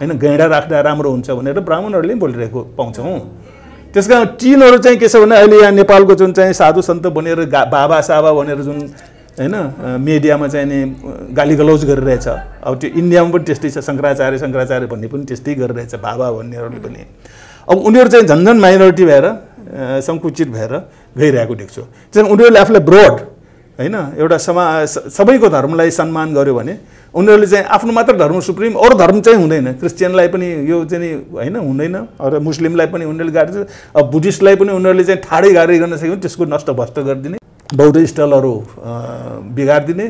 S1: हैन गैँडा राख्दा राम्रो हुन्छ भनेर ब्राह्मणहरूले बोलिरहेको पाउँछौँ। त्यसकारण चिनहरू चाहिँ के छ भने अहिले यहाँ नेपालको जुन चाहिँ साधु सन्त बनेर बाबा साबा भनेर जुन हैन मिडियामा चाहिँ नि गाली गलौज गरिरहेछ अब त्यो इन्डियामा पनि त्यस्तै छ शङ्कराचार्य भन्ने पनि त्यस्तै गरिरहेछ बाबा भन्नेहरूले पनि। अब उनीहरू चाहिँ झन्झन माइनोरिटी भएर सङ्कुचित भएर गइरहेको देख्छु। त्यसैले उनीहरूले आफूलाई ब्रोड हैन एउटा सबैको धर्मलाई सम्मान गर्यो भने उनीहरूले चाहिँ आफ्नो मात्र धर्म सुप्रिम अरू धर्म चाहिँ हुँदैन। क्रिस्चियनलाई पनि यो चाहिँ हैन हुँदैन र मुस्लिमलाई पनि उनीहरूले गाड्छ अब बुद्धिस्टलाई पनि उनीहरूले चाहिँ ठाडै गाडी गर्न सक्यो भने त्यसको नष्टभ्रष्ट गरिदिने बौद्ध स्थलहरू बिगारिदिने।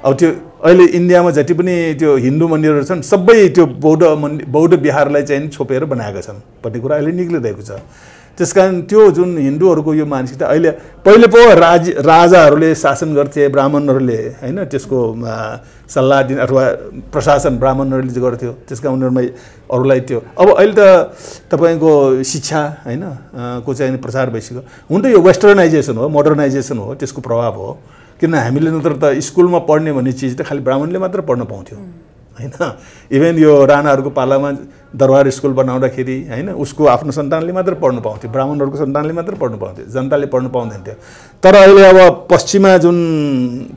S1: अब त्यो अहिले इन्डियामा जति पनि त्यो हिन्दू मन्दिरहरू छन् सबै त्यो बौद्ध विहारलाई चाहिँ छोपेर बनाएका छन् भन्ने कुरा अहिले निक्लिरहेको छ। त्यसकारण त्यो जुन हिन्दूहरूको यो मानसिकता अहिले पहिले पो राजाहरूले शासन गर्थे ब्राह्मणहरूले हैन त्यसको सल्लाह दिने अथवा प्रशासन ब्राह्मणहरूले गर्थ्यो त्यसका उनीहरूमा अरूलाई त्यो अब अहिले त तपाईको शिक्षा हैन को चाहिँ प्रचार भइसक्यो। हुन त यो वेस्टर्नाइजेसन हो मोडर्नाइजेसन हो त्यसको प्रभाव हो किन हामीले नत्र त स्कुलमा पढ्ने भन्ने चिज त खालि ब्राह्मणले मात्र पढ्न पाउँथ्यो हैन। इभन यो राणाहरूको पालामा दरबार स्कुल बनाउँदाखेरि हैन उसको आफ्नो सन्तानले मात्र पढ्नु पाउँथ्यो ब्राह्मणहरूको सन्तानले मात्र पढ्नु पाउँथ्यो जनताले पढ्नु पाउँदैन थियो। तर अहिले अब पश्चिममा जुन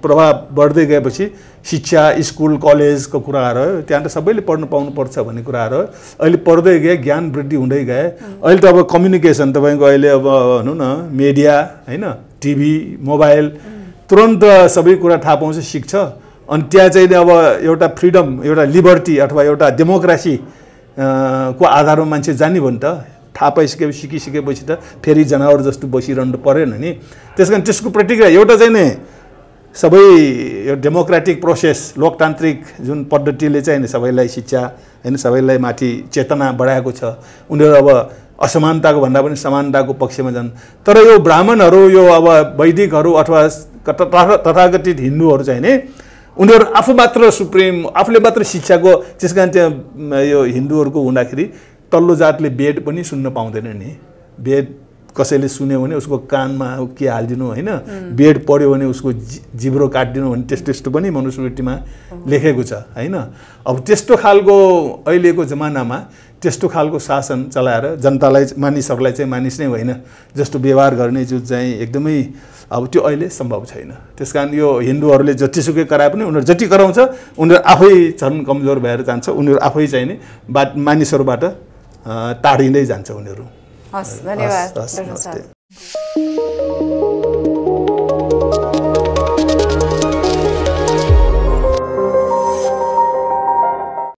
S1: प्रभाव बढ्दै गएपछि शिक्षा स्कुल कलेजको कुराहरू आयो त्यहाँ त सबैले पढ्नु पाउनुपर्छ भन्ने कुराहरू अहिले पढ्दै गए ज्ञान वृद्धि हुँदै गए। अहिले त अब कम्युनिकेसन तपाईँको अहिले अब भनौँ न मिडिया हैन टिभी मोबाइल तुरन्त सबै कुरा थाहा पाउँछ सिक्छ अनि त्यहाँ चाहिँ अब एउटा फ्रिडम एउटा लिबर्टी अथवा एउटा डेमोक्रेसी को आधारमा मान्छे जाने भने त थाहा पाइसकेपछि सिकिसकेपछि त फेरि जनावर जस्तो बसिरहनु परेन नि। त्यसकारण त्यसको प्रतिक्रिया एउटा चाहिँ नि सबै यो डेमोक्रेटिक प्रोसेस लोकतान्त्रिक जुन पद्धतिले चाहिँ नि सबैलाई शिक्षा हैन सबैलाई माथि चेतना बढाएको छ उनीहरू अब असमानताको भन्दा पनि समानताको पक्षमा जान्। तर यो ब्राह्मणहरू यो अब वैदिकहरू अथवा तथाकथित हिन्दूहरू चाहिँ नि उनीहरू आफू मात्र सुप्रिम आफूले मात्र शिक्षाको त्यसकारण त्यहाँ यो हिन्दूहरूको हुँदाखेरि तल्लो जातले वेद पनि सुन्न पाउँदैन नि। वेद कसैले सुन्यो भने उसको कानमा के हालिदिनु हैन वेद पढ्यो भने उसको जिब्रो काटिदिनु भने त्यस्तो पनि मनुस्मृतिमा लेखेको छ हैन। अब त्यस्तो खालको अहिलेको जमानामा त्यस्तो खालको शासन चलाएर जनतालाई मानिसहरूलाई चाहिँ मानिस नै होइन जस्तो व्यवहार गर्ने जुन चाहिँ एकदमै अब त्यो अहिले सम्भव छैन। त्यसकारण यो हिन्दूहरूले जतिसुकै कराए पनि उनीहरू जति कराउँछ उनीहरू आफै झन् कमजोर भएर जान्छ उनीहरू आफै चाहिँ नि मानिसहरूबाट टाढिँदै जान्छ उनीहरू।
S3: हस् धन्यवाद।